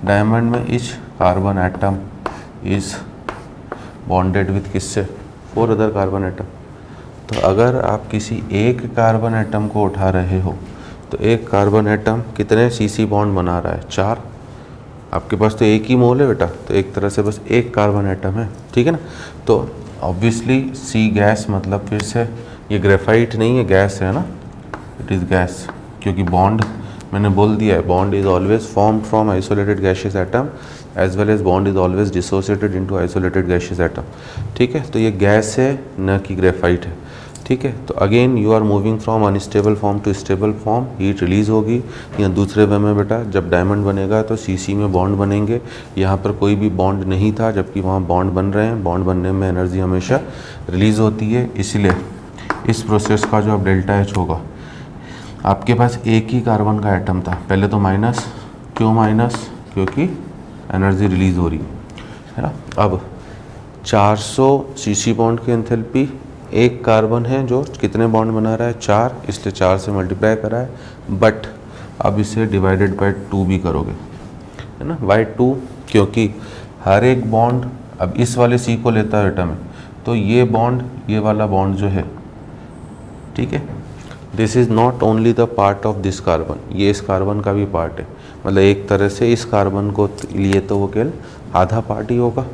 डायमंड में each carbon atom is bonded with किससे, 4 अदर कार्बन एटम। तो अगर आप किसी एक कार्बन एटम को उठा रहे हो तो एक कार्बन एटम कितने CC बॉन्ड बना रहा है, 4। आपके पास तो एक ही मोल है बेटा, तो एक तरह से बस एक कार्बन एटम है, ठीक है ना। तो ऑब्वियसली सी गैस मतलब फिर से ये ग्रेफाइट नहीं है, गैस है ना, इट इज़ गैस, क्योंकि बॉन्ड मैंने बोल दिया है, bond is always formed from isolated gaseous atom as well as bond is always dissociated into isolated gaseous atom, ठीक है। तो ये गैस है न कि ग्रेफाइट है, ठीक है। तो again you are moving from unstable form to stable form, heat release होगी। या दूसरे वे में बेटा जब डायमंड बनेगा तो CC में बॉन्ड बनेंगे, यहाँ पर कोई भी बॉन्ड नहीं था जबकि वहाँ बॉन्ड बन रहे हैं, बॉन्ड बनने में एनर्जी हमेशा रिलीज़ होती है। इसलिए इस प्रोसेस का जो अब डेल्टा H होगा, आपके पास एक ही कार्बन का एटम था, पहले तो माइनस, क्यों माइनस, क्योंकि एनर्जी रिलीज़ हो रही है ना। अब 400 CC बॉन्ड की एंथैल्पी, एक कार्बन है जो कितने बॉन्ड बना रहा है, 4, इसलिए 4 से मल्टीप्लाई करा है, बट अब इसे डिवाइडेड बाय 2 भी करोगे, है ना, बाय 2, क्योंकि हर एक बॉन्ड अब इस वाले C को लेता है बेटा में, तो ये बॉन्ड ये वाला बॉन्ड जो है, ठीक है, this is not only the part of this carbon, ये इस कार्बन का भी पार्ट है, मतलब एक तरह से इस कार्बन को लिए तो वो केवल आधा पार्ट ही होगा,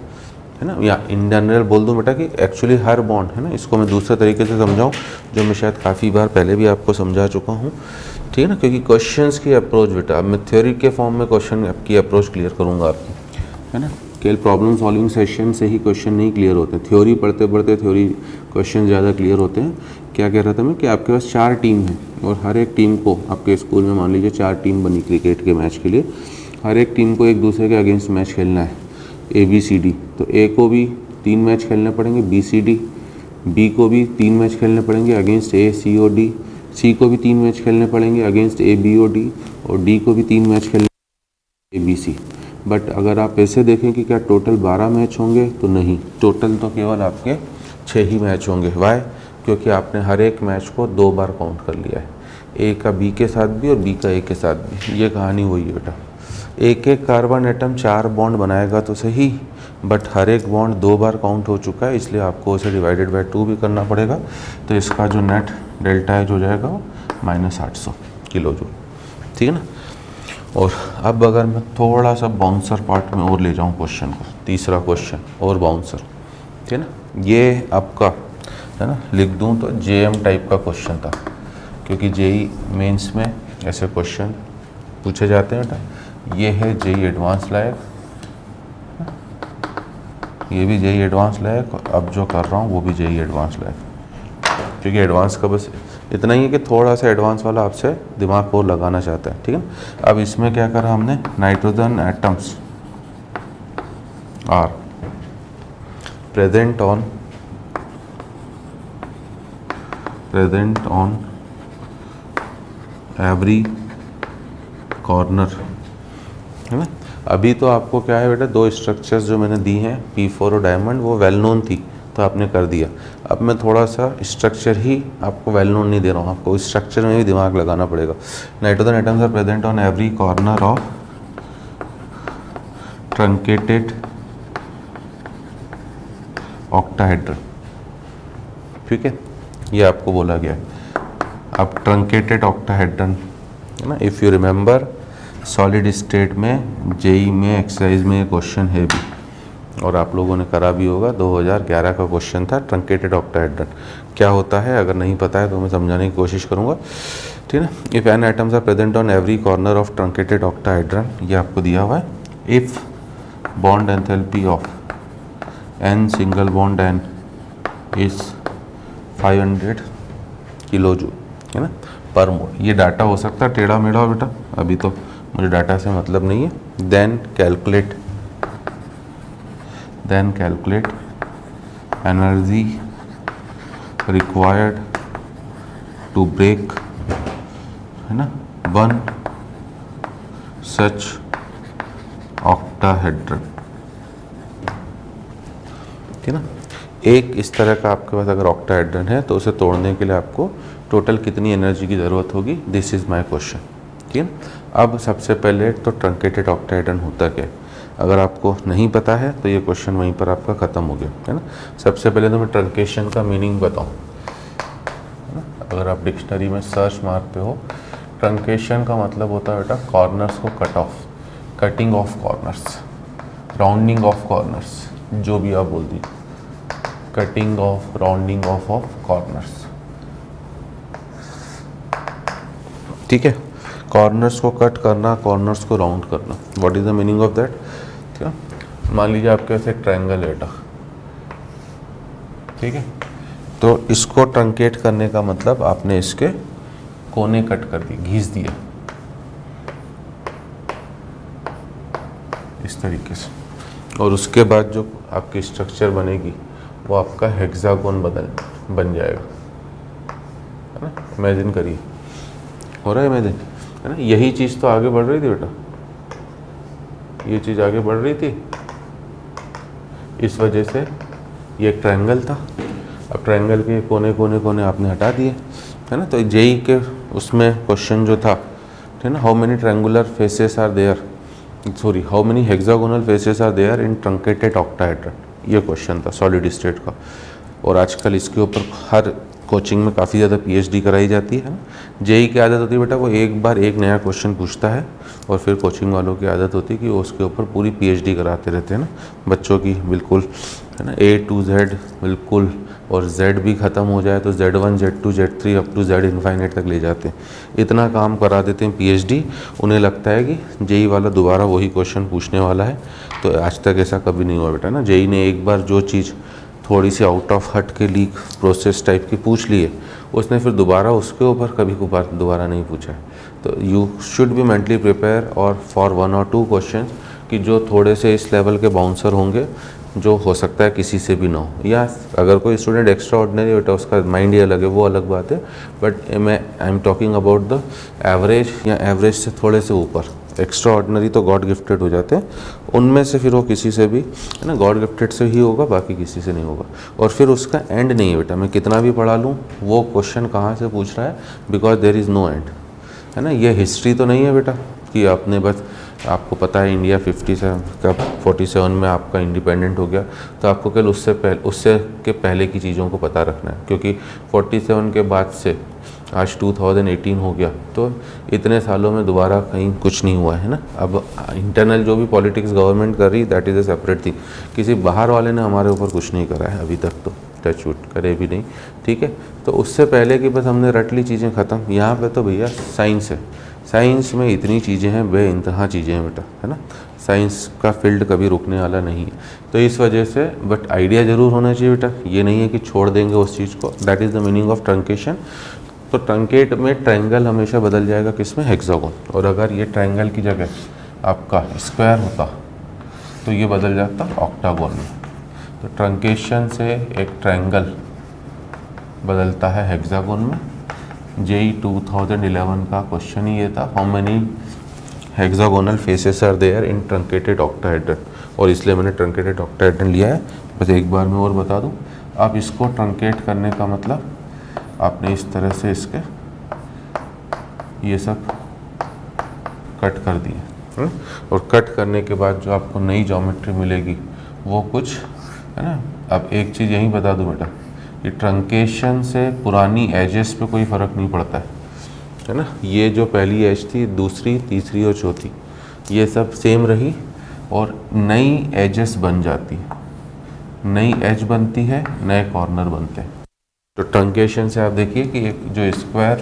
है ना। या इन जनरल बोल दूं बेटा कि एक्चुअली हर बॉन्ड, है ना, इसको मैं दूसरे तरीके से समझाऊं जो मैं शायद काफ़ी बार पहले भी आपको समझा चुका हूं, ठीक है ना, क्योंकि क्वेश्चंस की अप्रोच बेटा अब मैं थ्योरी के फॉर्म में क्वेश्चन की अप्रोच क्लियर करूँगा आपकी, है ना। केवल प्रॉब्लम सॉल्विंग सेशन से ही क्वेश्चन नहीं क्लियर होते, थ्योरी पढ़ते पढ़ते थ्योरी क्वेश्चन ज़्यादा क्लियर होते हैं। क्या कह रहा था मैं कि आपके पास 4 टीम है और हर एक टीम को आपके स्कूल में मान लीजिए 4 टीम बनी क्रिकेट के मैच के लिए, हर एक टीम को एक दूसरे के अगेंस्ट मैच खेलना है ABCD, तो A को भी 3 मैच खेलने पड़ेंगे BCD, B को भी 3 मैच खेलने पड़ेंगे अगेंस्ट ACOD, C को भी 3 मैच खेलने पड़ेंगे अगेंस्ट ABOD और D को भी 3 मैच खेलने ABC। बट अगर आप ऐसे देखें कि क्या टोटल 12 मैच होंगे, तो नहीं, टोटल तो केवल आपके 6 ही मैच होंगे। वाई? क्योंकि आपने हर एक मैच को 2 बार काउंट कर लिया है, A का B के साथ भी और B का A के साथ भी। ये कहानी वही है बेटा, एक एक कार्बन एटम 4 बॉन्ड बनाएगा तो सही, बट हर एक बॉन्ड 2 बार काउंट हो चुका है, इसलिए आपको उसे डिवाइडेड बाय 2 भी करना पड़ेगा। तो इसका जो नेट डेल्टा एच हो जाएगा वो -800 किलो जूल, ठीक है ना। और अब अगर मैं थोड़ा सा बाउंसर पार्ट में और ले जाऊँ क्वेश्चन को, तीसरा क्वेश्चन और बाउंसर, ठीक है ना, ये आपका है ना, लिख दूँ तो JM टाइप का क्वेश्चन था, क्योंकि JEE मेंस में ऐसे क्वेश्चन पूछे जाते हैं बेटा। ये है JEE एडवांस लायक, ये भी JEE एडवांस लायक, अब जो कर रहा हूँ वो भी JEE एडवांस लायक, क्योंकि एडवांस का बस इतना ही है कि थोड़ा सा एडवांस वाला आपसे दिमाग को लगाना चाहता है, ठीक है। अब इसमें क्या करा हमने, nitrogen atoms are present on every corner, है ना। अभी तो आपको क्या है बेटा, 2 स्ट्रक्चर्स जो मैंने दी हैं P4 और डायमंड, वो वेल नोन थी तो आपने कर दिया। अब मैं थोड़ा सा स्ट्रक्चर ही आपको वेल नोन नहीं दे रहा हूँ, आपको स्ट्रक्चर में भी दिमाग लगाना पड़ेगा। Nitrogen atoms are present on every corner of truncated octahedron, ठीक है, ये आपको बोला गया है। अब ट्रंकेटेड ऑक्टाहेड्रन, है ना, if you remember solid state में JEE में एक्सरसाइज में क्वेश्चन है भी, और आप लोगों ने करा भी होगा, 2011 का क्वेश्चन था, ट्रंकेटेड ऑक्टाहेड्रन क्या होता है। अगर नहीं पता है तो मैं समझाने की कोशिश करूँगा, ठीक है ना। If N atoms are present on every corner of truncated octahedron, ये आपको दिया हुआ है। If bond enthalpy of N single bond N is 500 kilo joule, है ना, पर मोल। ये डाटा हो सकता है टेढ़ा मेढ़ा बेटा, अभी तो मुझे डाटा से मतलब नहीं है। Then calculate energy required to break, है ना, 1 सच ऑक्टाहेड्रन, ठीक है ना। एक इस तरह का आपके पास अगर ऑक्टाहेड्रन है तो उसे तोड़ने के लिए आपको टोटल कितनी एनर्जी की ज़रूरत होगी, दिस इज़ माय क्वेश्चन, ठीक है। अब सबसे पहले तो ट्रंकेटेड ऑक्टाहेड्रन होता क्या है, अगर आपको नहीं पता है तो ये क्वेश्चन वहीं पर आपका ख़त्म हो गया, है ना। सबसे पहले तो मैं ट्रंकेशन का मीनिंग बताऊँ, है ना। अगर आप डिक्शनरी में सर्च मारते हो, ट्रंकेशन का मतलब होता है बेटा कॉर्नर्स को cut off, cutting of corners, rounding off corners, जो भी आप बोल दीजिए, cutting of, rounding off corners, ठीक है। कॉर्नर्स को कट करना, कॉर्नर्स को राउंड करना, what is the meaning of that, ठीक है। मान लीजिए आपके पास एक ट्रायंगल है बेटा, ठीक है, तो इसको ट्रंकेट करने का मतलब आपने इसके कोने कट कर दिए, घिस दिए इस तरीके से, और उसके बाद जो आपकी स्ट्रक्चर बनेगी वो आपका हेक्सागोन बन जाएगा, है ना। इमेजिन करिए, हो रहा है इमेजिन, है ना। यही चीज़ तो आगे बढ़ रही थी बेटा, ये चीज़ आगे बढ़ रही थी, इस वजह से ये एक ट्रायंगल था। अब ट्रायंगल के कोने आपने हटा दिए, है ना। तो JEE के उसमें क्वेश्चन जो था, ठीक है ना, how many triangular faces are there, sorry how many hexagonal faces are there in truncated octahedron, ये क्वेश्चन था सॉलिड स्टेट का। और आजकल इसके ऊपर हर कोचिंग में काफ़ी ज़्यादा पीएचडी कराई जाती है ना। जेई की आदत होती है बेटा वो एक बार एक नया क्वेश्चन पूछता है और फिर कोचिंग वालों की आदत होती है कि वो उसके ऊपर पूरी पीएचडी कराते रहते हैं ना बच्चों की, बिल्कुल है ना, A to Z बिल्कुल, और Z भी ख़त्म हो जाए तो Z1 Z2 Z3 up to Z infinite तक ले जाते हैं। इतना काम करा देते हैं पीएचडी। उन्हें लगता है कि जेई वाला दोबारा वही क्वेश्चन पूछने वाला है, तो आज तक ऐसा कभी नहीं हुआ बेटा ना। जेई ने एक बार जो चीज़ थोड़ी सी आउट ऑफ हट के लीक प्रोसेस टाइप की पूछ ली है, उसने फिर दोबारा उसके ऊपर कभी दोबारा नहीं पूछा है। तो you should be mentally prepare और फॉर 1 और 2 क्वेश्चन कि जो थोड़े से इस लेवल के बाउंसर होंगे, जो हो सकता है किसी से भी ना हो, या अगर कोई स्टूडेंट एक्स्ट्रा ऑर्डिनरी होता है उसका माइंड ही अलग है, वो अलग बात है। बट मैं I am talking about the average या एवरेज से थोड़े से ऊपर। एक्स्ट्रा ऑर्डिनरी तो गॉड गिफ्टेड हो जाते हैं, उनमें से फिर वो किसी से भी है ना, गॉड गिफ्टेड से ही होगा, बाकी किसी से नहीं होगा। और फिर उसका एंड नहीं है बेटा, मैं कितना भी पढ़ा लूँ वो क्वेश्चन कहाँ से पूछ रहा है, because there is no end, है ना। ये हिस्ट्री तो नहीं है बेटा कि आपने बस, आपको पता है इंडिया 47 में आपका इंडिपेंडेंट हो गया, तो आपको केवल उससे के पहले की चीज़ों को पता रखना है, क्योंकि 47 के बाद से आज 2018 हो गया, तो इतने सालों में दोबारा कहीं कुछ नहीं हुआ है ना। अब इंटरनल जो भी पॉलिटिक्स गवर्नमेंट कर रही, that is a separate thing. किसी बाहर वाले ने हमारे ऊपर कुछ नहीं करा है अभी तक, तो टच वुड करे भी नहीं, ठीक है। तो उससे पहले कि बस हमने रट ली चीज़ें ख़त्म। यहाँ पे तो भैया साइंस है, साइंस में इतनी चीज़ें हैं, बेइंतहा चीज़ें हैं बेटा, है ना। साइंस का फील्ड कभी रुकने वाला नहीं है, तो इस वजह से बट आइडिया ज़रूर होना चाहिए बेटा। ये नहीं है कि छोड़ देंगे उस चीज़ को, that is the meaning of truncation. तो ट्रंकेट में ट्रायंगल हमेशा बदल जाएगा किस में, हेक्सागोन। और अगर ये ट्रायंगल की जगह आपका स्क्वायर होता तो ये बदल जाता ऑक्टागोन में। तो ट्रंकेशन से एक ट्रायंगल बदलता है हेक्सागोन में। जेई 2011 का क्वेश्चन ही ये था, how many hexagonal faces are there in truncated octahedron, और इसलिए मैंने ट्रंकेटेड ऑक्टाहेड्रन लिया है। बस एक बार मैं और बता दूं, अब इसको ट्रंकेट करने का मतलब आपने इस तरह से इसके ये सब कट कर दिए, और कट करने के बाद जो आपको नई ज्योमेट्री मिलेगी वो कुछ है ना। अब एक चीज़ यहीं बता दूं बेटा, कि ट्रंकेशन से पुरानी एजेस पे कोई फ़र्क नहीं पड़ता है ना। ये जो पहली एज थी, दूसरी, तीसरी और चौथी, ये सब सेम रही, और नई एजेस बन जाती है, नई एज बनती है, नए कॉर्नर बनते हैं। तो ट्रंकेशन से आप देखिए कि एक जो स्क्वायर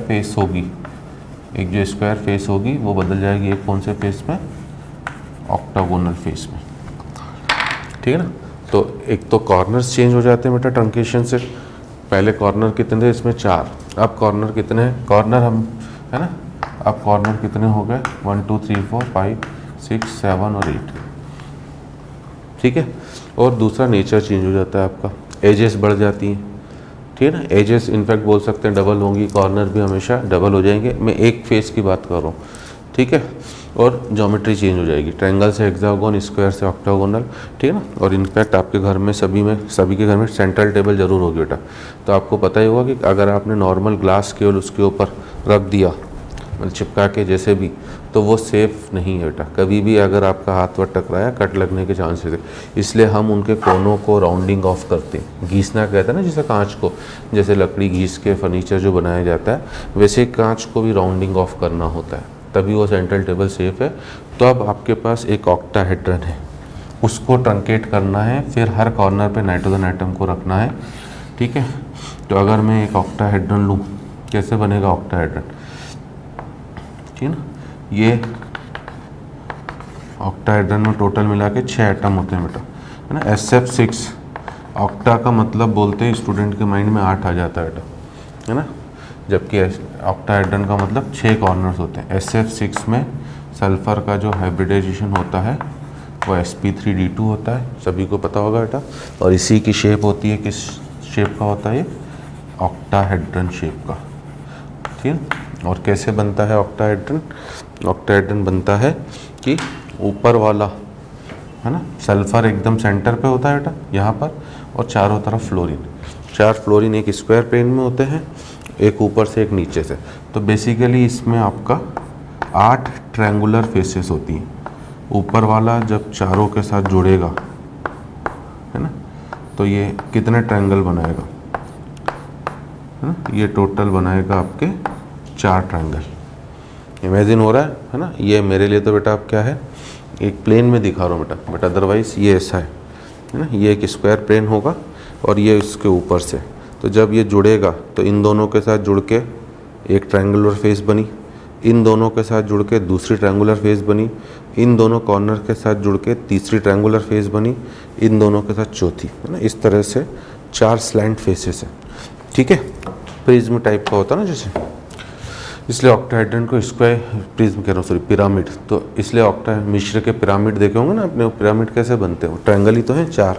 फेस होगी, वो बदल जाएगी एक कौन से फेस में, ऑक्टागोनल फेस में, ठीक है ना। तो एक तो कॉर्नर्स चेंज हो जाते हैं बेटा ट्रंकेशन से। पहले कॉर्नर कितने थे, इसमें 4, अब कॉर्नर कितने हैं, कॉर्नर हम है ना, अब कॉर्नर कितने हो गए, 1 2 3 4 5 6 7 और 8, ठीक है। और दूसरा नेचर चेंज हो जाता है आपका, एजेस बढ़ जाती हैं, ठीक है ना। एजेस इनफैक्ट बोल सकते हैं डबल होंगी, कॉर्नर भी हमेशा डबल हो जाएंगे। मैं एक फेस की बात कर रहा हूँ, ठीक है। और ज्योमेट्री चेंज हो जाएगी, ट्रायंगल से हेक्सागोन, स्क्वायर से ऑक्टागोनल, ठीक है ना। और इनफैक्ट आपके घर में सभी के घर में सेंट्रल टेबल ज़रूर होगी बेटा। तो आपको पता ही होगा कि अगर आपने नॉर्मल ग्लास केवल उसके ऊपर रख दिया, मतलब चिपका के जैसे भी, तो वो सेफ नहीं है बेटा। कभी भी अगर आपका हाथ वाथ टकराया, कट लगने के चांसेस है। इसलिए हम उनके कोनों को राउंडिंग ऑफ करते हैं, घीसना कहते हैं ना, जैसे कांच को, जैसे लकड़ी घीस के फर्नीचर जो बनाया जाता है, वैसे कांच को भी राउंडिंग ऑफ करना होता है, तभी वो सेंट्रल टेबल सेफ है। तो अब आपके पास एक ऑक्टाहेड्रन है, उसको ट्रंकेट करना है, फिर हर कॉर्नर पे नाइट्रोजन एटम को रखना है, ठीक है। तो अगर मैं एक ऑक्टाहेड्रन लूँ, कैसे बनेगा ऑक्टाहेड्रन, ठीक है ना। ये ऑक्टाहेड्रन में टोटल मिला के 6 एटम होते हैं बेटा, है ना। SF6 ऑक्टा का मतलब बोलते ही स्टूडेंट के माइंड में 8 आ जाता है बेटा, है ना। जबकि ऑक्टाहेड्रन का मतलब 6 कॉर्नर्स होते हैं। SF6 में सल्फ़र का जो हाइब्रिडाइजेशन होता है वो sp3d2 होता है, सभी को पता होगा बेटा। और इसी की शेप होती है, किस शेप का होता है ये, ऑक्टाहेड्रन शेप का, ठीक है। और कैसे बनता है ऑक्टाहेड्रन, ऑक्टाहेड्रन बनता है कि ऊपर वाला है ना, सल्फ़र एकदम सेंटर पे होता है बेटा यहाँ पर, और चारों तरफ फ्लोरीन, 4 फ्लोरीन एक स्क्वायर प्लेन में होते हैं, एक ऊपर से एक नीचे से। तो बेसिकली इसमें आपका 8 ट्रायंगुलर फेसेस होती हैं। ऊपर वाला जब चारों के साथ जुड़ेगा, है ना, तो ये कितने ट्रायंगल बनाएगा, है ना, ये टोटल बनाएगा आपके 4 ट्रायंगल। इमेजिन हो रहा है ना। ये मेरे लिए तो बेटा आप क्या है, एक प्लेन में दिखा रहा हूँ बेटा, बट अदरवाइज ये ऐसा है ना, ये एक स्क्वायर प्लेन होगा और ये इसके ऊपर से, तो जब ये जुड़ेगा तो इन दोनों के साथ जुड़ के एक ट्रायंगुलर फेस बनी, इन दोनों के साथ जुड़ के दूसरी ट्रायंगुलर फेस बनी, इन दोनों कॉर्नर के साथ जुड़ के तीसरी ट्रायंगुलर फेस बनी, इन दोनों के साथ चौथी, है ना। इस तरह से 4 स्लैंट फेसेस है, ठीक है। प्रिज्म टाइप का होता है ना जैसे, इसलिए ऑक्टाहेड्रन को स्क्वायर, प्रिज्म कह रहा हूँ सॉरी, पिरामिड, तो इसलिए ऑक्टा मिश्र के पिरामिड देखे होंगे ना अपने, पिरामिड कैसे बनते हैं, ट्रायंगल ही तो हैं 4,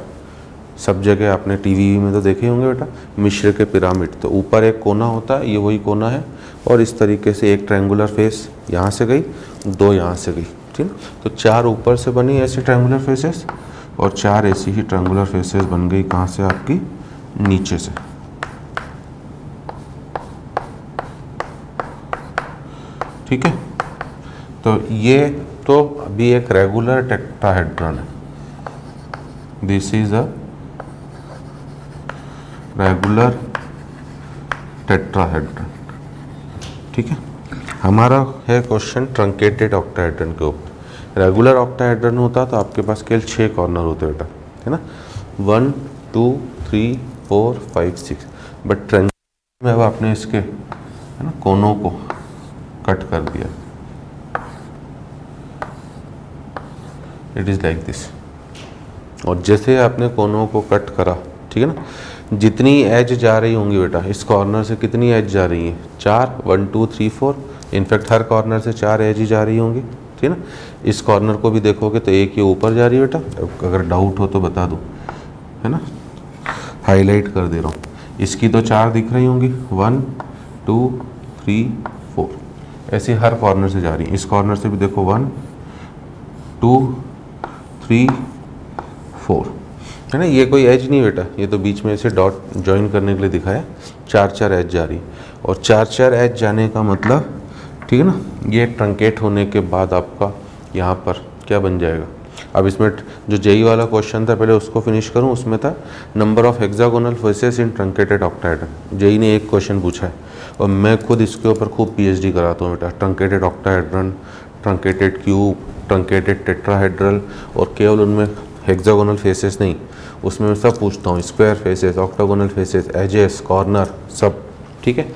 सब जगह आपने टीवी में तो देखे होंगे बेटा, मिश्र के पिरामिड। तो ऊपर एक कोना होता है, ये वही कोना है, और इस तरीके से एक ट्रायंगुलर फेस यहाँ से गई, 2 यहाँ से गई, ठीक है। तो 4 ऊपर से बनी ऐसी ट्रायंगुलर फेसेस, और 4 ऐसी ही ट्रायंगुलर फेसेस बन गई कहाँ से, आपकी नीचे से, ठीक है। तो ये तो अभी एक रेगुलर टेट्राहेड्रन है, this is a regular tetrahedron, ठीक है। हमारा है क्वेश्चन ट्रंकेटेड ऑक्टाहेड्रन के ऊपर। रेगुलर ऑक्टाहेड्रन होता तो आपके पास केवल 6 कॉर्नर होते बेटा, है ना, 1 2 3 4 5 6, बट ट्रंकेटेड में अब आपने इसके, है ना, कोनों को कट कर दिया, इट इज़ लाइक दिस। और जैसे आपने कोनों को कट करा, ठीक है ना, जितनी एज जा रही होंगी बेटा इस कॉर्नर से, कितनी एज जा रही है, 4, 1 2 3 4, इनफैक्ट हर कॉर्नर से 4 एज ही जा रही होंगी, ठीक है ना। इस कॉर्नर को भी देखोगे तो एक ये ऊपर जा रही है बेटा, अगर डाउट हो तो बता दूँ, है ना, हाईलाइट कर दे रहा हूँ। इसकी तो 4 दिख रही होंगी, 1 2 3 4, ऐसे हर कॉर्नर से जा रही है। इस कॉर्नर से भी देखो 1 2 3 4, है ना, ये कोई एज नहीं बेटा, ये तो बीच में ऐसे डॉट ज्वाइन करने के लिए दिखाया, 4 एज जा रही है। और 4 एज जाने का मतलब, ठीक है ना, ये ट्रंकेट होने के बाद आपका यहाँ पर क्या बन जाएगा। अब इसमें जो जेई वाला क्वेश्चन था, पहले उसको फिनिश करूँ, उसमें था number of hexagonal faces in truncated octahedron. JEE ने एक क्वेश्चन पूछा है और मैं खुद इसके ऊपर खूब पीएचडी कराता हूँ बेटा, truncated octahedron, truncated cube, truncated tetrahedral, और केवल उनमें हेक्सागोनल फेसेस नहीं, उसमें मैं सब पूछता हूँ, square faces, octagonal faces, edges, corner, सब, ठीक है।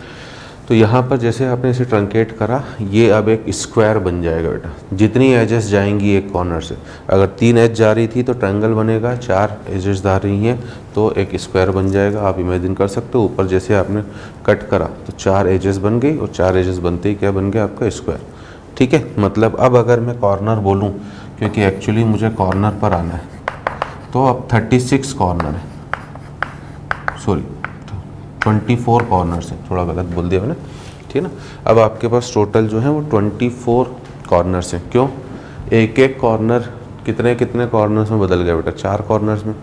तो यहाँ पर जैसे आपने इसे ट्रंकेट करा, ये अब एक स्क्वायर बन जाएगा बेटा। जितनी एजेस जाएंगी एक कॉर्नर से, अगर 3 एज जा रही थी तो ट्रायंगल बनेगा, 4 एजेस जा रही हैं तो एक स्क्वायर बन जाएगा। आप इमेजिन कर सकते हो, ऊपर जैसे आपने कट करा तो 4 एजेस बन गई, और 4 एजेस बनते ही क्या बन गया आपका, स्क्वायर, ठीक है। मतलब अब अगर मैं कॉर्नर बोलूँ, क्योंकि एक्चुअली मुझे कॉर्नर पर आना है, तो अब 36 कॉर्नर है, सॉरी 24 कॉर्नर्स हैं, थोड़ा गलत बोल दिया मैंने, ठीक है ना। अब आपके पास टोटल जो है वो 24 कॉर्नर्स हैं। क्यों, एक एक कॉर्नर कितने कितने कॉर्नर्स में बदल गया बेटा, 4 कॉर्नर्स में,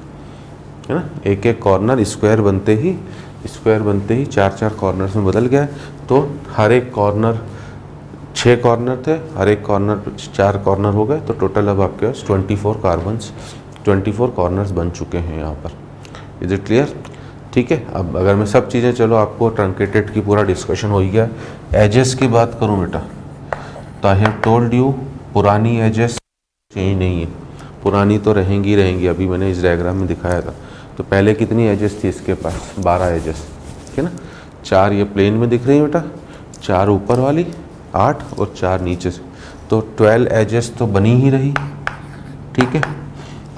है ना। एक एक कॉर्नर स्क्वायर बनते ही 4 कॉर्नर्स में बदल गया। तो हर एक कॉर्नर 6 कॉर्नर थे, हर एक कॉर्नर 4 कॉर्नर हो गए, तो टोटल अब आपके पास 24 कॉर्नर्स बन चुके हैं यहाँ पर। इज इट क्लियर, ठीक है। अब अगर मैं सब चीज़ें, चलो आपको ट्रंकेटेड की पूरा डिस्कशन हो गया। एजेस की बात करूँ बेटा, तो आई हैव टोल्ड यू पुरानी एजेस चेंज नहीं है, पुरानी तो रहेंगी। अभी मैंने इस डायग्राम में दिखाया था। तो पहले कितनी एजेस थी इसके पास, 12 एजेस, ठीक है ना। 4 ये प्लेन में दिख रही है बेटा, 4 ऊपर वाली, 8 और 4 नीचे से, तो 12 एजेस तो बनी ही रही, ठीक है।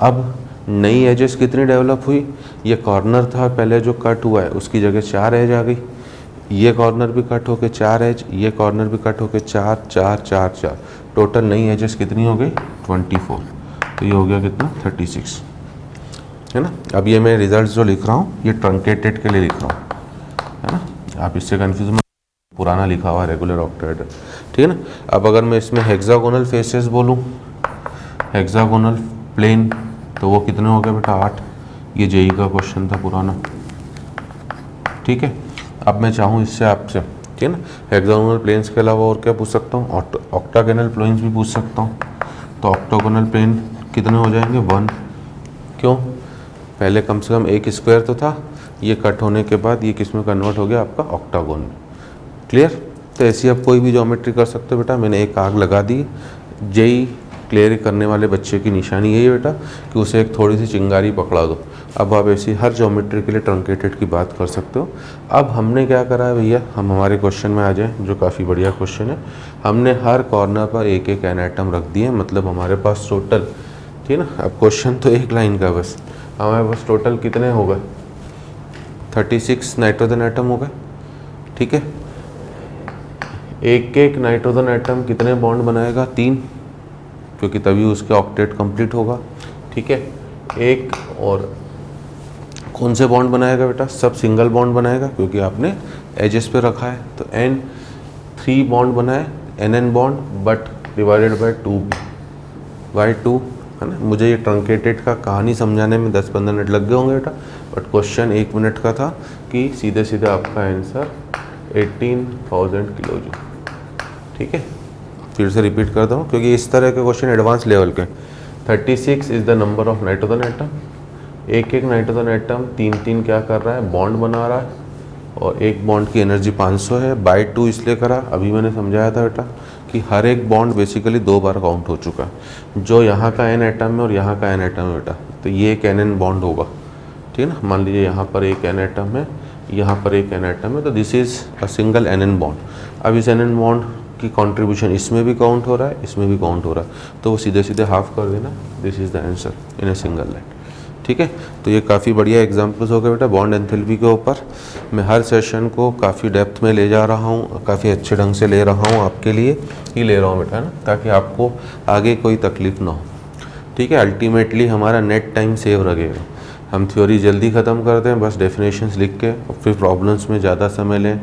अब नई एजेस कितनी डेवलप हुई, ये कॉर्नर था पहले जो कट हुआ है, उसकी जगह 4 एज आ गई, ये कॉर्नर भी कट होके 4 एज, ये कॉर्नर भी कट होके 4 4 4 4, टोटल नई एजेस कितनी हो गई, 24। तो ये हो गया कितना, 36, है ना। अब ये मैं रिजल्ट जो लिख रहा हूँ, ये ट्रंकेटेड के लिए लिख रहा हूँ, है ना। आप इससे कन्फ्यूज मत, पुराना लिखा हुआ रेगुलर ऑक्टाहेड्रन, ठीक है ना। अब अगर मैं इसमें हेक्सागोनल फेसेस बोलूँ, हेक्सागोनल प्लेन, तो वो कितने हो गए बेटा, 8। ये जेई का क्वेश्चन था पुराना, ठीक है। अब मैं चाहूँ इससे आपसे, ठीक है ना, हेक्सागोनल प्लेन्स के अलावा और क्या पूछ सकता हूँ, ऑक्टागोनल प्लेन्स भी पूछ सकता हूँ। तो ऑक्टागोनल प्लेन कितने हो जाएंगे, 1। क्यों, पहले कम से कम एक स्क्वायर तो था, ये कट होने के बाद ये किस में कन्वर्ट हो गया आपका ऑक्टागोन में। क्लियर। तो ऐसी आप कोई भी ज्योमेट्री कर सकते हो बेटा। मैंने एक आग लगा दी, जेई क्लियर करने वाले बच्चे की निशानी यही है बेटा कि उसे एक थोड़ी सी चिंगारी पकड़ा दो। अब आप ऐसी हर ज्योमेट्री के लिए ट्रंकेटेड की बात कर सकते हो। अब हमने क्या करा है भैया, हम हमारे क्वेश्चन में आ जाए जो काफ़ी बढ़िया क्वेश्चन है। हमने हर कॉर्नर पर एक एक एनाटम रख दिए, मतलब हमारे पास टोटल, ठीक है ना। अब क्वेश्चन तो एक लाइन का बस, हमारे पास टोटल कितने हो गए, 36 नाइट्रोजन एटम हो गए। ठीक है, एक एक नाइट्रोजन एटम कितने बॉन्ड बनाएगा, 3, क्योंकि तभी उसके ऑक्टेट कंप्लीट होगा। ठीक है, एक और कौन से बॉन्ड बनाएगा बेटा, सब सिंगल बॉन्ड बनाएगा क्योंकि आपने एजेस पे रखा है। तो N 3 बॉन्ड बनाए, NN bond, but divided by 2 है ना। मुझे ये ट्रंकेटेड का कहानी समझाने में 10-15 मिनट लग गए होंगे बेटा, बट क्वेश्चन 1 मिनट का था कि सीधे सीधे आपका आंसर 18,000 किलो जूल। ठीक है, फिर से रिपीट करता हूँ क्योंकि इस तरह के क्वेश्चन एडवांस लेवल के। 36 is the number of nitrogen atom. एक एक नाइट्रोजन एटम 3-3 क्या कर रहा है, बॉन्ड बना रहा है, और एक बॉन्ड की एनर्जी 500 है। बाय 2 इसलिए करा, अभी मैंने समझाया था बेटा कि हर एक बॉन्ड बेसिकली 2 बार काउंट हो चुका है। जो यहाँ का N एटम है और यहाँ का N एटम है बेटा, तो ये एक NN बॉन्ड होगा। ठीक है ना, मान लीजिए यहाँ पर एक N एटम है, यहाँ पर एक N एटम है, तो this is a single NN bond. अब इस NN बॉन्ड की कंट्रीब्यूशन इसमें भी काउंट हो रहा है, इसमें भी काउंट हो रहा है, तो वो सीधे सीधे हाफ कर देना। This is the answer in a single line. ठीक है, तो ये काफ़ी बढ़िया एग्जांपल्स हो गए बेटा बॉन्ड एंथैल्पी के ऊपर। मैं हर सेशन को काफ़ी डेप्थ में ले जा रहा हूँ, काफ़ी अच्छे ढंग से ले रहा हूँ, आपके लिए ही ले रहा हूँ बेटा ना, ताकि आपको आगे कोई तकलीफ ना हो। ठीक है, अल्टीमेटली हमारा नेट टाइम सेव रहेगा। हम थ्योरी जल्दी ख़त्म करते हैं, बस डेफिनेशंस लिख के, और फिर प्रॉब्लम्स में ज़्यादा समय लें।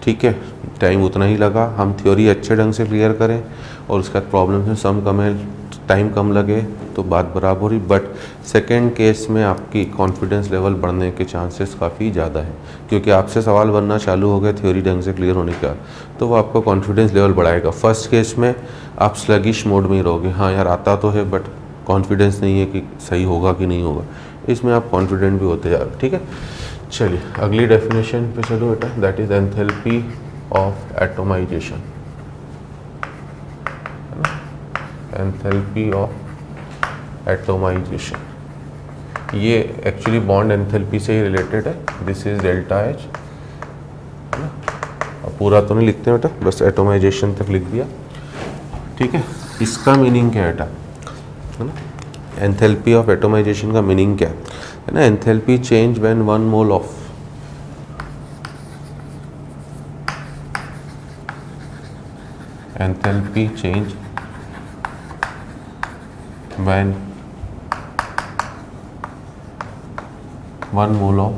ठीक है, टाइम उतना ही लगा, हम थ्योरी अच्छे ढंग से क्लियर करें और उसके बाद प्रॉब्लम्स में सम कम टाइम कम लगे तो बात बराबर ही। बट सेकेंड केस में आपकी कॉन्फिडेंस लेवल बढ़ने के चांसेस काफ़ी ज़्यादा है, क्योंकि आपसे सवाल बनना चालू हो गए थ्योरी ढंग से क्लियर होने का, तो वो आपका कॉन्फिडेंस लेवल बढ़ाएगा। फर्स्ट केस में आप स्लगिश मोड में ही रहोगे, हाँ यार आता तो है बट कॉन्फिडेंस नहीं है कि सही होगा कि नहीं होगा। इसमें आप कॉन्फिडेंट भी होते जा रहे हो। ठीक है, चलिए अगली डेफिनेशन पे चलो बेटा, that is enthalpy of atomisation. Enthalpy of atomisation, ये एक्चुअली बॉन्ड एंथैल्पी से ही रिलेटेड है। दिस इज डेल्टा एच, है ना। अब पूरा तो नहीं लिखते बेटा, बस एटोमाइजेशन तक लिख दिया। ठीक है, इसका मीनिंग क्या है बेटा, है ना। एंथैल्पी ऑफ एटोमाइजेशन का मीनिंग क्या है ना। Enthalpy change when 1 mole of enthalpy change when 1 mole of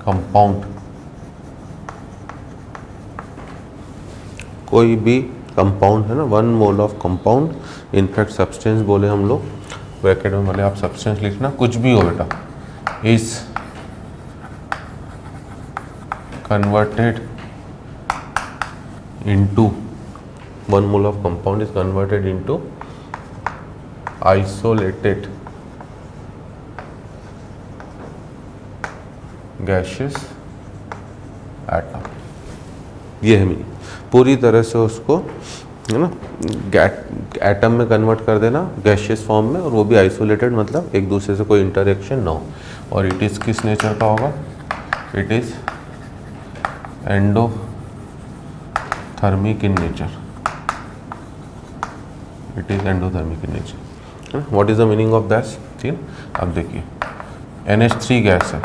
compound, कोई भी कंपाउंड है ना, 1 mole of compound, in fact substance बोले हम लोग, ब्रैकेट में भले आप सब्सटेंस लिखना, कुछ भी हो बेटा, is converted into 1 mole of compound is converted into isolated gaseous atom. ये है मीनिंग, पूरी तरह से उसको, है ना, एटम में कन्वर्ट कर देना गैशियस फॉर्म में, और वो भी आइसोलेटेड, मतलब एक दूसरे से कोई इंटरेक्शन ना हो। और इट इज़ किस नेचर का होगा, it is endothermic in nature, it is endothermic in nature. What is the meaning of that. ठीक, अब देखिए NH3 गैस है,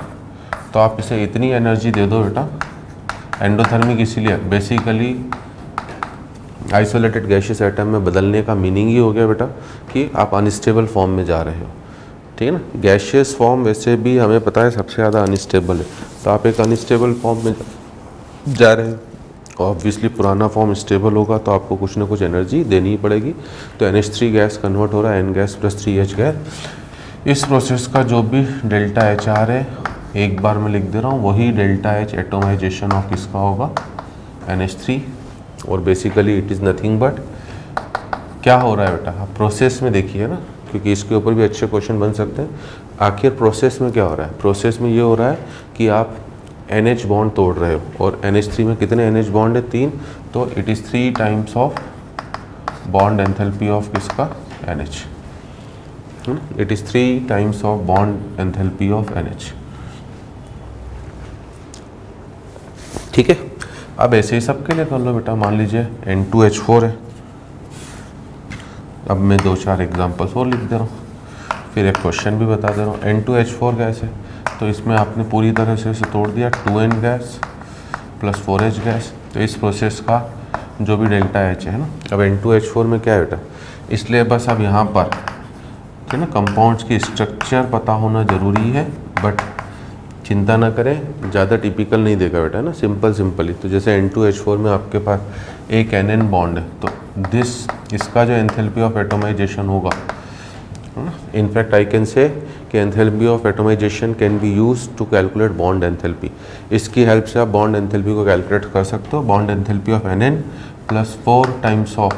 तो आप इसे इतनी एनर्जी दे दो बेटा, एंडोथर्मिक इसीलिए बेसिकली आइसोलेटेड गैशियस एटम में बदलने का मीनिंग ही हो गया बेटा कि आप अनस्टेबल फॉर्म में जा रहे हो। ठीक है ना, गैशियस फॉर्म वैसे भी हमें पता है सबसे ज़्यादा अनस्टेबल है, तो आप एक अनस्टेबल फॉर्म में जा रहे हैं। ऑब्वियसली पुराना फॉर्म स्टेबल होगा तो आपको कुछ ना कुछ एनर्जी देनी ही पड़ेगी। तो NH3 गैस कन्वर्ट हो रहा है N gas plus 3H gas. इस प्रोसेस का जो भी डेल्टा HR है, एक बार मैं लिख दे रहा हूँ, वही डेल्टा H एटोमाइजेशन ऑफ किसका होगा, NH3। और basically it is nothing but, क्या हो रहा है बेटा, आप प्रोसेस में देखिए ना, क्योंकि इसके ऊपर भी अच्छे क्वेश्चन बन सकते हैं। आखिर प्रोसेस में क्या हो रहा है? प्रोसेस में ये हो रहा है कि आप NH बॉन्ड तोड़ रहे हो, और NH3 में कितने NH बॉन्ड है? 3, तो it is 3 times of bond enthalpy of किसका? NH। It is 3 times of bond enthalpy of NH। ठीक है, अब ऐसे ही सबके लिए कर लो बेटा। मान लीजिए N2H4 है। अब मैं 2-4 एग्जांपल्स और लिख दे रहा हूँ, फिर एक क्वेश्चन भी बता दे रहा हूँ। N2H4 गैस है, तो इसमें आपने पूरी तरह से इसे तोड़ दिया, 2N gas plus 4H gas. तो इस प्रोसेस का जो भी डेल्टा H है ना, अब N2H4 में क्या है बेटा, इसलिए बस अब यहाँ पर है ना कंपाउंड्स की स्ट्रक्चर पता होना ज़रूरी है, बट चिंता ना करें, ज़्यादा टिपिकल नहीं देगा बेटा, है ना, सिंपल ही। तो जैसे N2H4 में आपके पास एक NN बॉन्ड है, तो इसका जो एंथैल्पी ऑफ एटोमाइजेशन होगा, इनफैक्ट आई कैन से कि enthalpy of atomization can be use to calculate bond enthalpy. इसकी हेल्प से आप बॉन्ड एंथैल्पी को कैलकुलेट कर सकते हो। Bond enthalpy of NN plus 4 times of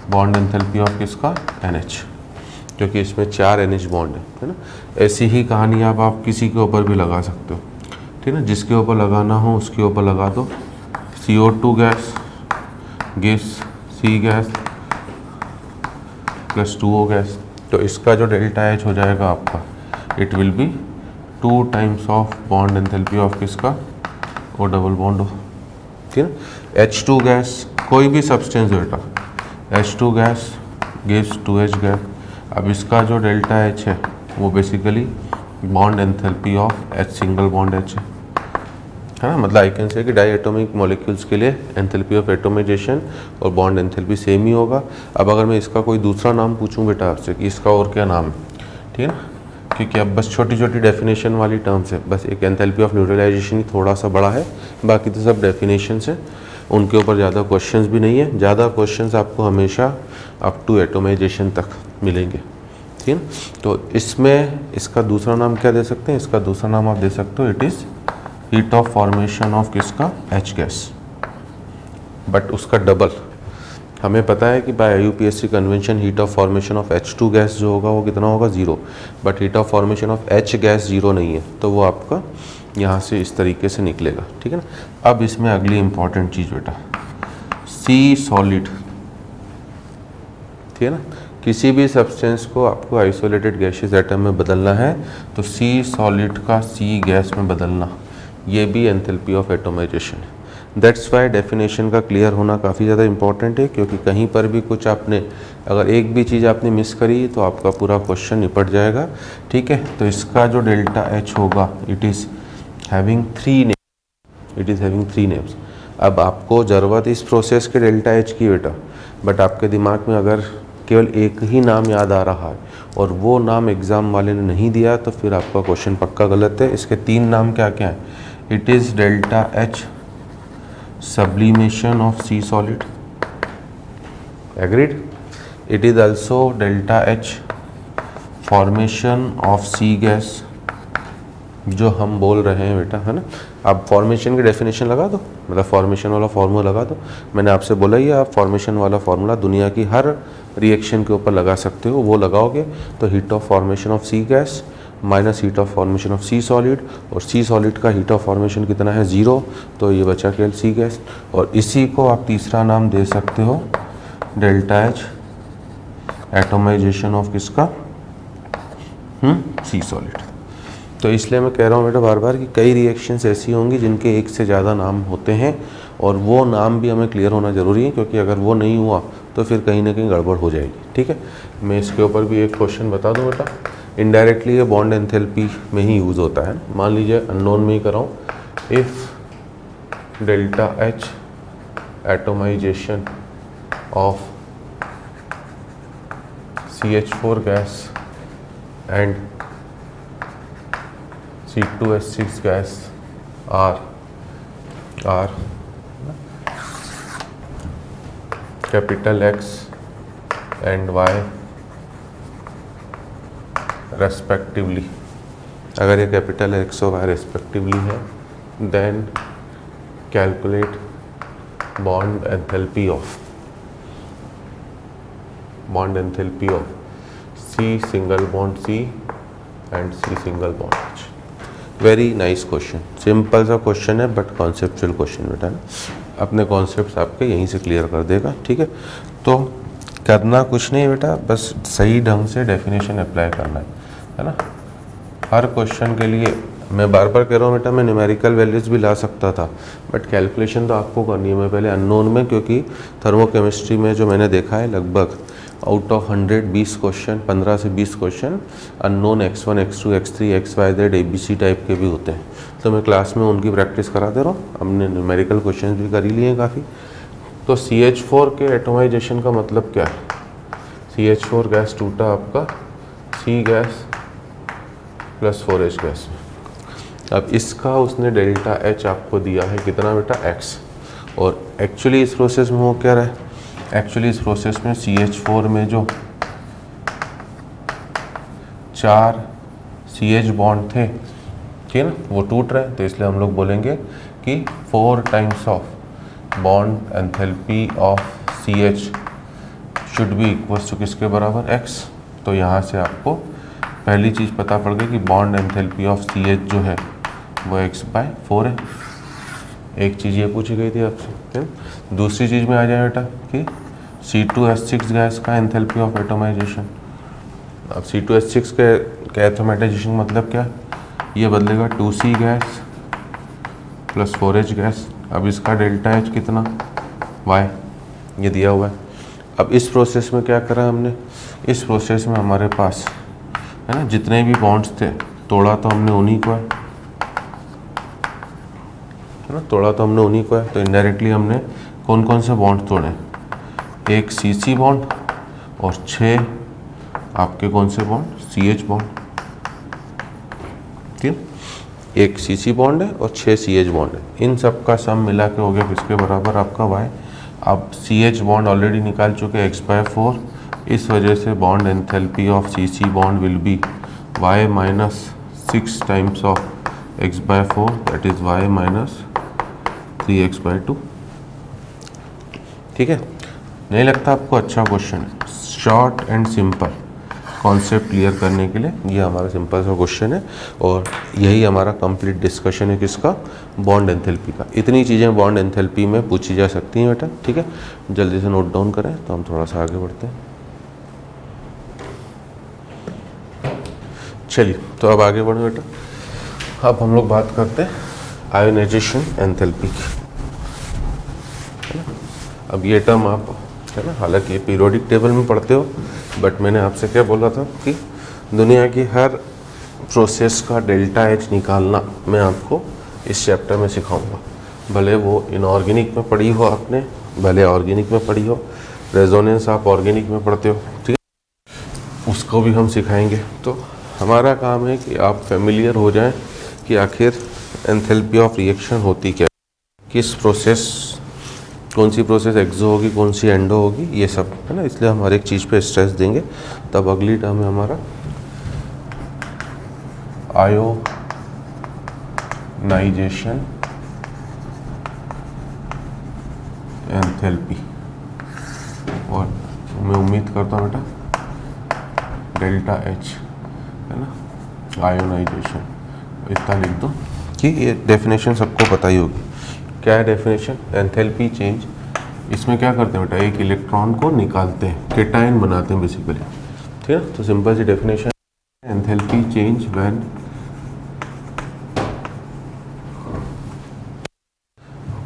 bond enthalpy of किसका? NH, क्योंकि इसमें 4 NH बॉन्ड है ना। ऐसी ही कहानी आप किसी के ऊपर भी लगा सकते हो, ठीक है ना, जिसके ऊपर लगाना हो उसके ऊपर लगा दो। CO2 gas gives C gas plus 2O gas, तो इसका जो डेल्टा H हो जाएगा आपका, it will B 2 times of bond enthalpy of किसका? O डबल बॉन्ड हो, ठीक है। H2 गैस, कोई भी सब्सटेंस बेटा, H2 gas gives 2H gas. अब इसका जो डेल्टा H है वो basically bond enthalpy of H single bond H है ना। मतलब आई कैन से कि डाई एटॉमिक मॉलिक्यूल्स के लिए एंथैल्पी ऑफ एटोमाइजेशन और बॉन्ड एंथैल्पी सेम ही होगा। अब अगर मैं इसका कोई दूसरा नाम पूछूं बेटा आपसे कि इसका और क्या नाम है, ठीक है ना, क्योंकि अब बस छोटी छोटी डेफिनेशन वाली टर्म्स है, बस एक एंथैल्पी ऑफ न्यूट्रलाइजेशन ही थोड़ा सा बड़ा है, बाकी तो सब डेफिनेशंस है, उनके ऊपर ज़्यादा क्वेश्चंस भी नहीं है। ज़्यादा क्वेश्चंस आपको हमेशा अप टू एटोमाइजेशन तक मिलेंगे, ठीक है। तो इसमें इसका दूसरा नाम क्या दे सकते हैं? इसका दूसरा नाम आप दे सकते हो, it is heat of formation of किसका? H गैस। बट उसका डबल, हमें पता है कि by IUPAC convention heat of formation of H2 gas जो होगा वो कितना होगा? 0। But heat of formation of H gas 0 नहीं है, तो वो आपका यहाँ से इस तरीके से निकलेगा, ठीक है ना। अब इसमें अगली इंपॉर्टेंट चीज़ बेटा, C सॉलिड, ठीक है ना। किसी भी सब्सटेंस को आपको आइसोलेटेड गैसियस एटम में बदलना है तो C सॉलिड का C गैस में बदलना, ये भी एंथैल्पी ऑफ एटोमाइजेशन है। दैट्स वाई डेफिनेशन का क्लियर होना काफ़ी ज़्यादा इंपॉर्टेंट है, क्योंकि कहीं पर भी कुछ आपने अगर एक भी चीज़ आपने मिस करी तो आपका पूरा क्वेश्चन निपट जाएगा, ठीक है। तो इसका जो डेल्टा H होगा, इट इज़ हैविंग 3 नेम्स। अब आपको ज़रूरत इस प्रोसेस के डेल्टा H की बेटा, बट आपके दिमाग में अगर केवल एक ही नाम याद आ रहा है और वो नाम एग्ज़ाम वाले ने नहीं दिया तो फिर आपका क्वेश्चन पक्का गलत है। इसके 3 नाम क्या क्या हैं? It is delta H sublimation of C solid, agreed? It is also delta H formation of C gas, जो हम बोल रहे हैं बेटा, है ना। आप फॉर्मेशन की डेफिनेशन लगा दो, मतलब फॉर्मेशन वाला फार्मूला लगा दो। मैंने आपसे बोला ही आप फॉर्मेशन वाला फार्मूला दुनिया की हर रिएक्शन के ऊपर लगा सकते हो, वो लगाओगे तो heat of formation of C gas minus heat of formation of C solid, और C सॉलिड का हीट ऑफ फॉर्मेशन कितना है? 0, तो ये बचा केवल C गैस। और इसी को आप तीसरा नाम दे सकते हो डेल्टा H एटोमाइजेशन ऑफ किसका? C solid. तो इसलिए मैं कह रहा हूँ बेटा बार बार कि कई रिएक्शंस ऐसी होंगी जिनके एक से ज़्यादा नाम होते हैं, और वो नाम भी हमें क्लियर होना ज़रूरी है, क्योंकि अगर वो नहीं हुआ तो फिर कहीं ना कहीं गड़बड़ हो जाएगी, ठीक है। मैं इसके ऊपर भी एक क्वेश्चन बता दूँ बेटा, इनडायरेक्टली ये बॉन्ड एंथैल्पी में ही यूज़ होता है। मान लीजिए अननोन में ही कराऊँ, if delta H atomization of CH4 gas and C2H6 gas are capital X and Y respectively, अगर ये कैपिटल X और Y रेस्पेक्टिवली है, then calculate bond enthalpy of C single bond C and C single bond H. Very nice question, simple सा क्वेश्चन है बट कॉन्सेप्चुअल क्वेश्चन बेटा ना, अपने कॉन्सेप्ट्स आपके यहीं से क्लियर कर देगा। ठीक है, तो करना कुछ नहीं बेटा, बस सही ढंग से डेफिनेशन अप्लाई करना है ना। हर क्वेश्चन के लिए मैं बार बार कह रहा हूँ बेटा, मैं न्यूमेरिकल वैल्यूज़ भी ला सकता था बट कैलकुलेशन तो आपको करनी है। मैं पहले अननोन में, क्योंकि थर्मोकेमिस्ट्री में जो मैंने देखा है लगभग आउट ऑफ 100 20 क्वेश्चन, 15 से 20 question unknown x1 x2 x3 xyz ABC type के भी होते हैं। तो मैं क्लास में उनकी प्रैक्टिस करा दे रहा हूँ। हमने न्यूमेरिकल क्वेश्चन भी कर ही लिए हैं काफ़ी। तो CH4 के एटोमाइजेशन का मतलब क्या है? CH4 गैस टूटा आपका C gas plus 4H gas में। अब इसका उसने डेल्टा H आपको दिया है कितना बेटा? X। और एक्चुअली इस प्रोसेस में वो क्या रहा है? एक्चुअली इस प्रोसेस में CH4 में जो 4 CH बॉन्ड थे, ठीक है ना, वो टूट रहे हैं। तो इसलिए हम लोग बोलेंगे कि 4 times of bond enthalpy of CH should be equals to किसके बराबर? X। तो यहाँ से आपको पहली चीज़ पता पड़ गई कि बॉन्ड एंथैल्पी ऑफ CH जो है वो x/4 है। एक चीज़ ये पूछी गई थी आपसे, है ना। दूसरी चीज़ में आ जाए बेटा कि C2H6 गैस का एंथैल्पी ऑफ एटोमाइजेशन। अब C2H6 के एटोमाइजेशन मतलब क्या? ये बदलेगा 2C gas plus 4H gas. अब इसका डेल्टा H कितना? Y, ये दिया हुआ है। अब इस प्रोसेस में क्या करा हमने? इस प्रोसेस में हमारे पास है ना जितने भी बॉन्ड्स थे, तोड़ा तो हमने उन्हीं को है ना, तोड़ा तो हमने उन्हीं को है। तो इनडायरेक्टली हमने कौन कौन से बॉन्ड तोड़े? एक CC बॉन्ड और 6 आपके कौन से बॉन्ड? CH bond. ठीक, एक CC बॉन्ड है और 6 CH बॉन्ड है। इन सब का सम मिला के हो गया किसके बराबर? आपका Y। अब CH बॉन्ड ऑलरेडी निकाल चुके x/4, इस वजह से bond enthalpy of CC bond will be Y minus 6 times of x/4, that is Y minus 3x/2। ठीक है, नहीं लगता आपको अच्छा क्वेश्चन है? Short and simple concept clear करने के लिए ये हमारा सिंपल सा क्वेश्चन है और यही हमारा कंप्लीट डिस्कशन है किसका? बॉन्ड एंथैल्पी का। इतनी चीज़ें बॉन्ड एंथैल्पी में पूछी जा सकती हैं बेटा। ठीक है, जल्दी से नोट डाउन करें तो हम थोड़ा सा आगे बढ़ते हैं। चलिए, तो अब आगे बढ़ो बेटा। अब हम लोग बात करते हैं आयोनाइजेशन एंथैल्पी की, है ना। अब ये टर्म आप, है ना, हालांकि पीरियोडिक टेबल में पढ़ते हो बट मैंने आपसे क्या बोला था कि दुनिया की हर प्रोसेस का डेल्टा H निकालना मैं आपको इस चैप्टर में सिखाऊंगा। भले वो इनऑर्गेनिक में पढ़ी हो आपने, भले ऑर्गेनिक में पढ़ी हो, रेजोनेंस आप ऑर्गेनिक में पढ़ते हो, ठीक है, उसको भी हम सिखाएंगे। तो हमारा काम है कि आप फेमिलियर हो जाएं कि आखिर एंथैल्पी ऑफ रिएक्शन होती क्या, किस प्रोसेस, कौन सी प्रोसेस एक्सो होगी, कौन सी एंडो होगी, ये सब, है ना। इसलिए हम हर एक चीज़ पे स्ट्रेस देंगे। तब अगली टर्म है हमारा आयोनाइजेशन एंथैल्पी, और मैं उम्मीद करता हूँ बेटा डेल्टा H, है ना, आयोनाइजेशन इतना लिख दो कि ये डेफिनेशन सबको पता ही होगी। क्या है डेफिनेशन? एंथैल्पी चेंज, इसमें क्या करते हैं बेटा? एक इलेक्ट्रॉन को निकालते हैं, केटायन बनाते हैं बेसिकली, ठीक है। तो सिंपल सी definition, enthalpy change when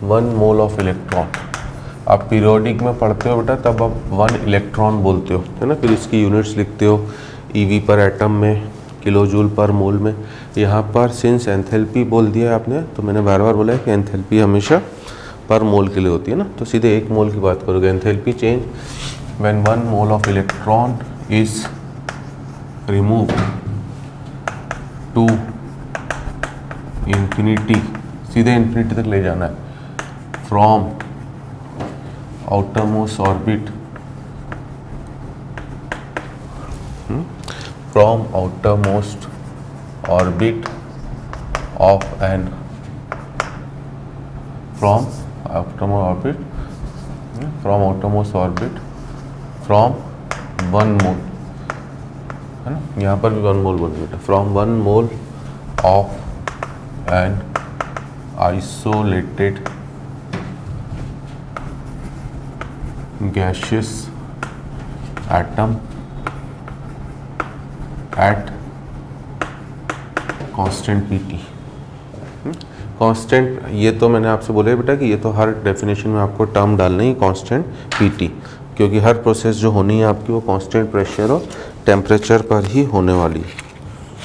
1 mole of electron. आप पीरियोडिक में पढ़ते हो बेटा, तब आप 1 इलेक्ट्रॉन बोलते हो, है ना। फिर इसकी यूनिट्स लिखते हो EV पर एटम में, किलो जूल पर मोल में। यहाँ पर सिंस एंथैल्पी बोल दिया है आपने, तो मैंने बार बार बोला है कि एंथैल्पी हमेशा पर मोल के लिए होती है ना। तो सीधे 1 मोल की बात करोगे। Enthalpy change when 1 mole of electron is remove to infinity, सीधे इंफिनिटी तक ले जाना है, from outermost orbit, from outermost orbit of an, from outermost orbit, from outermost orbit from 1 mole है ना, यहाँ पर भी 1 मोल बोलेंगे बेटा। From 1 mole of an isolated gaseous atom at constant PT। Constant, ये तो मैंने आपसे बोला बेटा कि ये तो हर डेफिनेशन में आपको टर्म डालनी है कांस्टेंट PT, क्योंकि हर प्रोसेस जो होनी है आपकी वो कांस्टेंट प्रेशर और टेम्परेचर पर ही होने वाली है,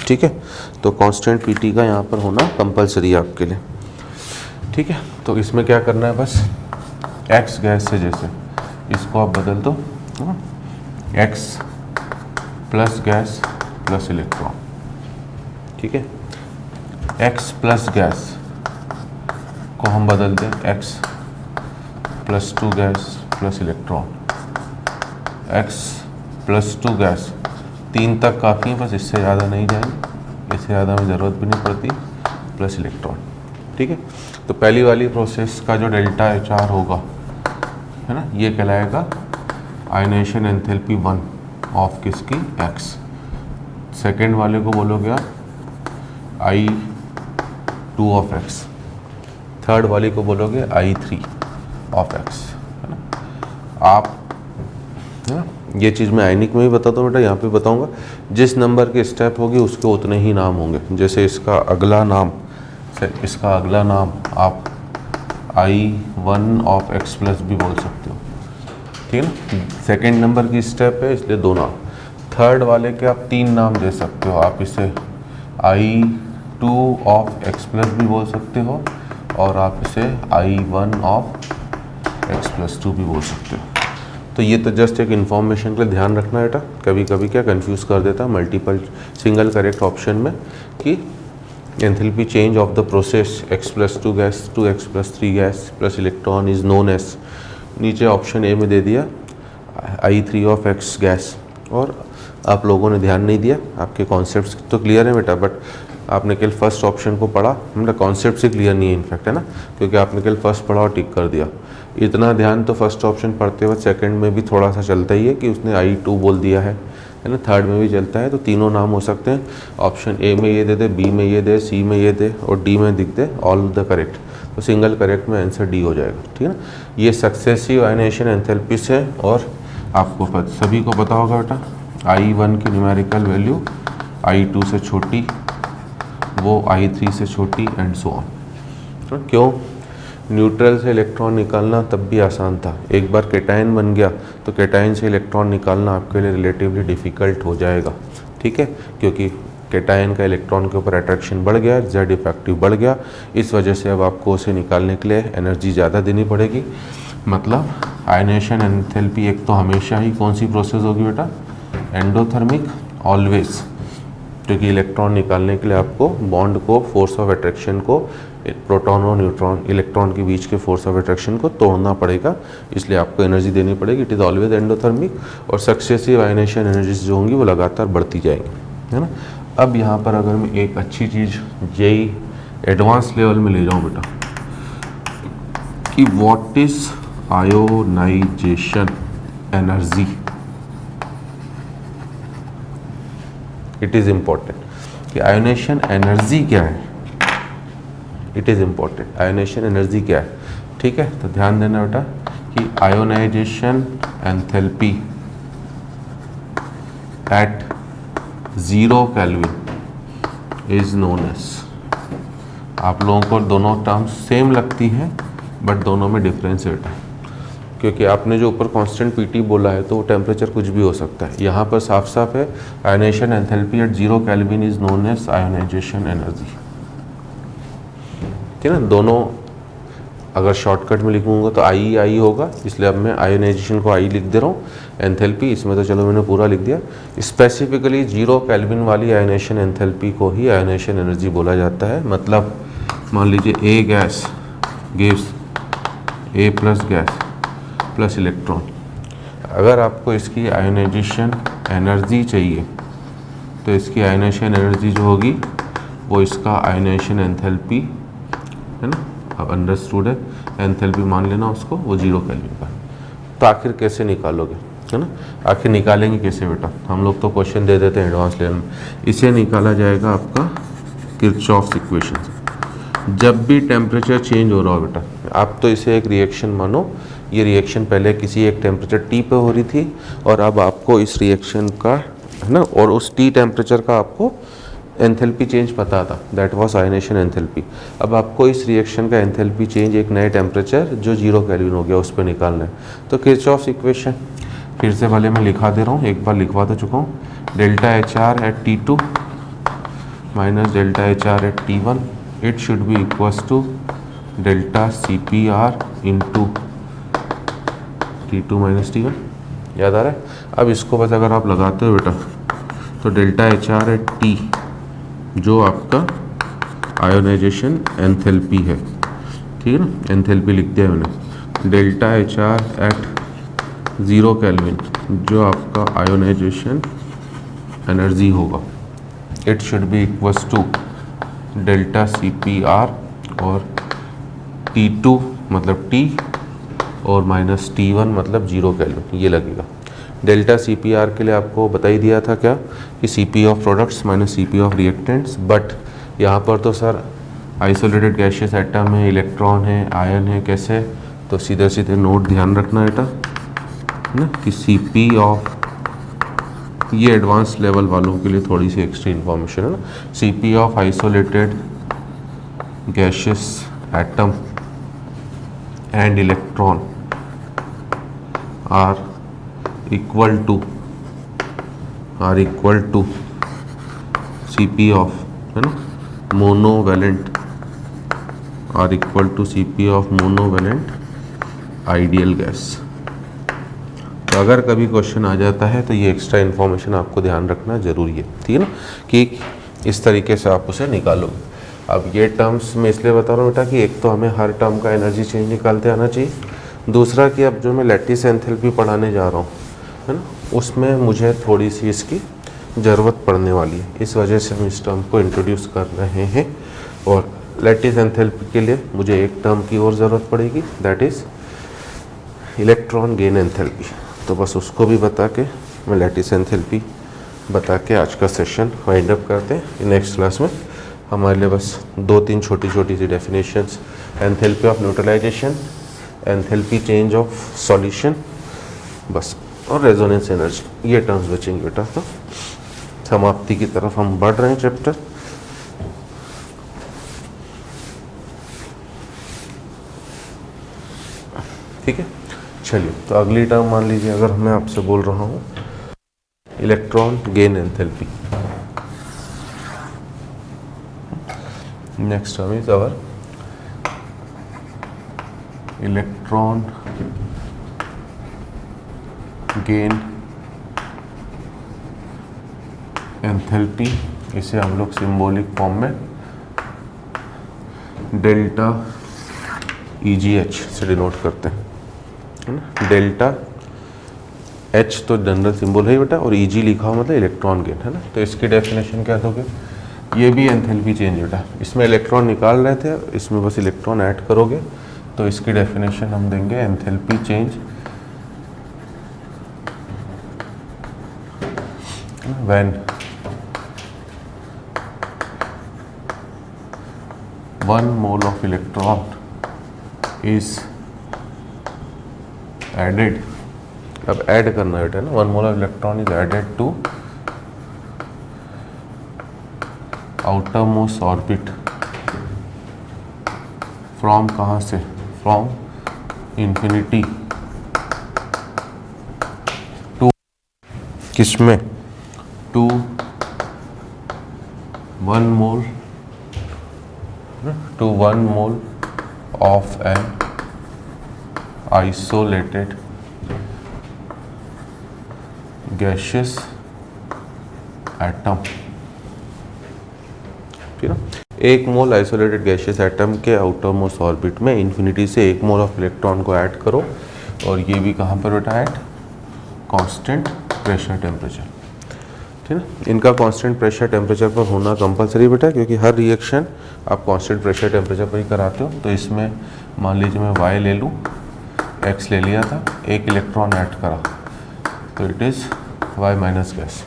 ठीक है। तो कांस्टेंट PT का यहाँ पर होना कंपलसरी है आपके लिए, ठीक है। तो इसमें क्या करना है, बस एक्स गैस से जैसे इसको आप बदल दो, x plus gas plus electron, ठीक है। एक्स प्लस गैस को हम बदल दें x plus 2 gas plus electron, x plus 2 gas 3 तक काफ़ी है, बस इससे ज़्यादा नहीं जाएंगे, इससे ज़्यादा हमें ज़रूरत भी नहीं पड़ती, प्लस इलेक्ट्रॉन, ठीक है। तो पहली वाली प्रोसेस का जो डेल्टा HR होगा, है ना, ये कहलाएगा आयनेशन एंथैल्पी 1 ऑफ किसकी, एक्स। सेकेंड वाले को बोलोगे आप I2 ऑफ एक्स, थर्ड वाले को बोलोगे I3 ऑफ एक्स, है ना। आप, है ना, ये चीज़ मैं आयनिक में भी बताता हूँ बेटा, यहाँ पे बताऊँगा। जिस नंबर के स्टेप होगी उसके उतने ही नाम होंगे। जैसे इसका अगला नाम आप I1 ऑफ एक्स प्लस भी बोल सकते हो, ठीक है ना। सेकेंड नंबर की स्टेप है इसलिए 2 नाम। थर्ड वाले के आप 3 नाम दे सकते हो, आप इसे I2 ऑफ एक्स प्लस भी बोल सकते हो और आप इसे I1 ऑफ एक्स प्लस 2 भी बोल सकते हो। तो ये तो जस्ट एक इन्फॉर्मेशन के लिए ध्यान रखना बेटा, कभी कभी क्या कंफ्यूज कर देता है मल्टीपल सिंगल करेक्ट ऑप्शन में कि enthalpy change of the process x plus 2 gas to x plus 3 gas plus electron is known as, नीचे ऑप्शन ए में दे दिया I3 ऑफ एक्स गैस, और आप लोगों ने ध्यान नहीं दिया। आपके कॉन्सेप्ट्स तो क्लियर है बेटा, बट आपने केवल फर्स्ट ऑप्शन को पढ़ा, मतलब कॉन्सेप्ट से क्लियर नहीं है इनफैक्ट, है ना, क्योंकि आपने केवल फर्स्ट पढ़ा और टिक कर दिया। इतना ध्यान तो फर्स्ट ऑप्शन पढ़ते वक्त सेकंड में भी थोड़ा सा चलता ही है कि उसने I2 बोल दिया है ना, थर्ड में भी चलता है। तो तीनों नाम हो सकते हैं, ऑप्शन ए में ये दे दे, बी में ये दे, सी में ये दे और डी में दिख दे ऑल द करेक्ट, तो सिंगल करेक्ट में आंसर डी हो जाएगा, ठीक है ना। ये सक्सेसिव आयनेशन एंथैल्पीज है और आपको सभी को पता होगा बेटा I1 की न्यूमेरिकल वैल्यू I2 से छोटी, वो I3 से छोटी एंड सो ऑन। क्यों, न्यूट्रल से इलेक्ट्रॉन निकालना तब भी आसान था, एक बार कैटायन बन गया तो कैटायन से इलेक्ट्रॉन निकालना आपके लिए रिलेटिवली डिफ़िकल्ट हो जाएगा, ठीक है, क्योंकि कैटायन का इलेक्ट्रॉन के ऊपर अट्रैक्शन बढ़ गया, जेड इफेक्टिव बढ़ गया, इस वजह से अब आपको उसे निकालने के लिए एनर्जी ज़्यादा देनी पड़ेगी। मतलब आयनेशन एंथैल्पी एक तो हमेशा ही कौन सी प्रोसेस होगी बेटा, एंडोथर्मिक ऑलवेज, क्योंकि इलेक्ट्रॉन निकालने के लिए आपको बॉन्ड को, फोर्स ऑफ अट्रैक्शन को, प्रोटॉन और न्यूट्रॉन इलेक्ट्रॉन के बीच के फोर्स ऑफ अट्रैक्शन को तोड़ना पड़ेगा, इसलिए आपको एनर्जी देनी पड़ेगी। इट इज़ ऑलवेज एंडोथर्मिक, और सक्सेसिव आयनेशन एनर्जीज जो होंगी वो लगातार बढ़ती जाएंगी, है ना। अब यहाँ पर अगर मैं एक अच्छी चीज़ जेई एडवांस लेवल में ले जाऊँ बेटा कि what is ionization energy, it is important कि आयोनेशन एनर्जी क्या है, it is important ionization energy क्या है, ठीक है। तो ध्यान देना बेटा कि ionization enthalpy at 0 kelvin is known as, आप लोगों को दोनों टर्म्स सेम लगती हैं बट दोनों में डिफरेंस है बेटा, क्योंकि आपने जो ऊपर कांस्टेंट पीटी बोला है तो वो टेम्परेचर कुछ भी हो सकता है, यहाँ पर साफ साफ है ionization enthalpy at 0 kelvin is known as ionization energy, ठीक है ना। दोनों अगर शॉर्टकट में लिखूंगा तो आई होगा, इसलिए अब मैं आयोनाइजेशन को आई लिख दे रहा हूँ, एंथैल्पी इसमें तो चलो मैंने पूरा लिख दिया। स्पेसिफिकली 0 केल्विन वाली आयोनेशन एंथैल्पी को ही आयोनेशन एनर्जी बोला जाता है। मतलब मान लीजिए A gas gives A plus gas plus electron, अगर आपको इसकी आयोनाइजेशन एनर्जी चाहिए तो इसकी आयोनाइजेशन एनर्जी जो होगी वो इसका आयोनाइजेशन एंथैल्पी, है ना, अब अंडरस्टूड है, एंथैल्पी मान लेना उसको, वो 0 केल्विन पर। तो आखिर कैसे निकालोगे, है ना। आखिर निकालेंगे कैसे बेटा, हम लोग तो क्वेश्चन दे देते हैं एडवांस लेवल में। इसे निकाला जाएगा आपका किरचॉफ्स इक्वेशन से। जब भी टेम्परेचर चेंज हो रहा हो बेटा, आप तो इसे एक रिएक्शन मानो, ये रिएक्शन पहले किसी एक टेम्परेचर टी पे हो रही थी और अब आपको इस रिएक्शन का, है ना, और उस टी टेम्परेचर का आपको एंथैल्पी चेंज पता था, दैट वाज आयनेशन एंथैल्पी। अब आपको इस रिएक्शन का एंथैल्पी चेंज एक नए टेम्परेचर जो 0 केल्विन हो गया उस पर निकालना है। तो किरचॉफ्स इक्वेशन फिर से वाले मैं लिखा दे रहा हूँ, एक बार लिखवा तो चुका हूँ। Delta H R at T2 minus delta H R at T1, it should be equals to delta CPR into T2 minus T1। याद आ रहा है? अब इसको बस अगर आप लगाते हो बेटा तो delta H R at T जो आपका आयोनाइजेशन एंथैल्पी है, ठीक है ना, एंथैल्पी लिख दिया मैंने। Delta H R at 0 kelvin जो आपका आयोनाइजेशन एनर्जी होगा, it should be equals to delta CPR और T2 मतलब T और माइनस T1 मतलब 0 केल्विन, ये लगेगा। डेल्टा CPR के लिए आपको बता ही दिया था क्या कि CP of products minus CP of reactants, but यहाँ पर तो सर आइसोलेटेड गैशियस एटम है, इलेक्ट्रॉन है, आयन है, कैसे, तो सीधे सीधे नोट ध्यान रखना बेटा ना कि CP ऑफ, ये एडवांस लेवल वालों के लिए थोड़ी सी एक्स्ट्रा इन्फॉर्मेशन है ना, CP of isolated gaseous atom and electron are equal to CP of, है ना, monovalent, are equal to CP of monovalent ideal gas. तो अगर कभी क्वेश्चन आ जाता है तो ये एक्स्ट्रा इन्फॉर्मेशन आपको ध्यान रखना जरूरी है, ठीक है ना, कि इस तरीके से आप उसे निकालोगे। अब ये टर्म्स मैं इसलिए बता रहा हूँ बेटा कि एक तो हमें हर टर्म का एनर्जी चेंज निकालते आना चाहिए, दूसरा कि अब जो मैं लैटिस एंथैल्पी पढ़ाने जा रहा हूँ, है ना, उसमें मुझे थोड़ी सी इसकी ज़रूरत पड़ने वाली है, इस वजह से हम इस टर्म को इंट्रोड्यूस कर रहे हैं। और लैटिस एंथैल्पी के लिए मुझे एक टर्म की और ज़रूरत पड़ेगी, that is electron gain enthalpy. तो बस उसको भी बता के मैं लैटिस एंथैल्पी बता के आज का सेशन वाइंड अप करते हैं। नेक्स्ट क्लास में हमारे लिए बस 2-3 छोटी छोटी सी definitions, enthalpy of neutralization, enthalpy change of solution, बस, और रेजोनेंस एनर्जी, ये टर्म्स बचेंगे बेटा। तो समाप्ति की तरफ हम बढ़ रहे हैं चैप्टर। ठीक है, चलिए, तो अगली टर्म मान लीजिए अगर मैं आपसे बोल रहा हूँ electron gain enthalpy, next term is our electron gain enthalpy, इसे हम लोग सिंबॉलिक फॉर्म में डेल्टा EGH से डिनोट करते हैं, है ना। डेल्टा H तो जनरल सिंबल है बेटा, और EG लिखा हुआ मतलब इलेक्ट्रॉन गेन, है ना। तो इसकी डेफिनेशन क्या दोगे, ये भी एंथैल्पी चेंज बेटा, इसमें इलेक्ट्रॉन निकाल रहे थे, इसमें बस इलेक्ट्रॉन ऐड करोगे, तो इसकी डेफिनेशन हम देंगे enthalpy change when 1 mole of electron is added, अब ऐड करना है बेटा ना, 1 mole of electron is added to outermost orbit from, कहाँ से, फ्रॉम इंफिनिटी टू, किसमें, to 1 mole, to 1 mole of an isolated gaseous atom, ठीक है। 1 मोल आइसोलेटेड गैशियस एटम के आउटर मोस्ट ऑर्बिट में इन्फिनिटी से 1 मोल ऑफ इलेक्ट्रॉन को ऐड करो, और ये भी कहाँ पर बेटा, ऐट कांस्टेंट प्रेशर टेम्परेचर, ठीक है। इनका कांस्टेंट प्रेशर टेम्परेचर पर होना कंपलसरी बेटा, क्योंकि हर रिएक्शन आप कांस्टेंट प्रेशर टेम्परेचर पर ही कराते हो। तो इसमें मान लीजिए मैं Y ले लूँ, X ले लिया था, एक इलेक्ट्रॉन ऐड करा, तो it is Y minus gas.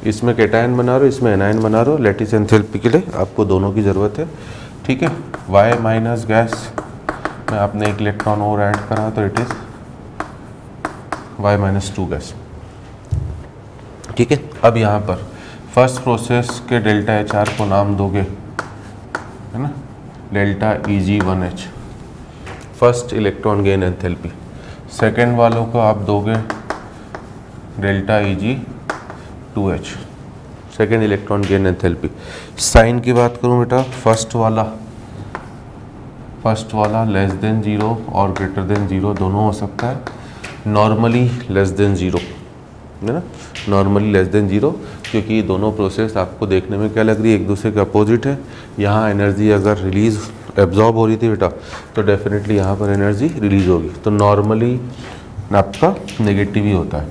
इसमें कैटायन बना रहे हो, इसमें एनायन बना रहे हो, लैटिस एंथैल्पी के लिए आपको दोनों की ज़रूरत है, ठीक है। Y माइनस गैस में आपने एक इलेक्ट्रॉन और ऐड करा तो it is Y minus 2 gas, ठीक है। अब यहाँ पर फर्स्ट प्रोसेस के डेल्टा HR को नाम दोगे, है ना, delta Eg1H, first electron gain enthalpy. Second वालों को आप दोगे delta Eg2H, second electron gain enthalpy. Sign की बात करूँ बेटा, फर्स्ट वाला लेस देन 0 और ग्रेटर देन 0 दोनों हो सकता है, नॉर्मली लेस देन 0, है ना, नॉर्मली लेस देन 0, क्योंकि ये दोनों प्रोसेस आपको देखने में क्या लग रही है, एक दूसरे के अपोजिट है। यहाँ एनर्जी अगर रिलीज एब्जॉर्ब हो रही थी बेटा तो डेफिनेटली यहाँ पर एनर्जी रिलीज होगी, तो नॉर्मली आपका नेगेटिव ही होता है।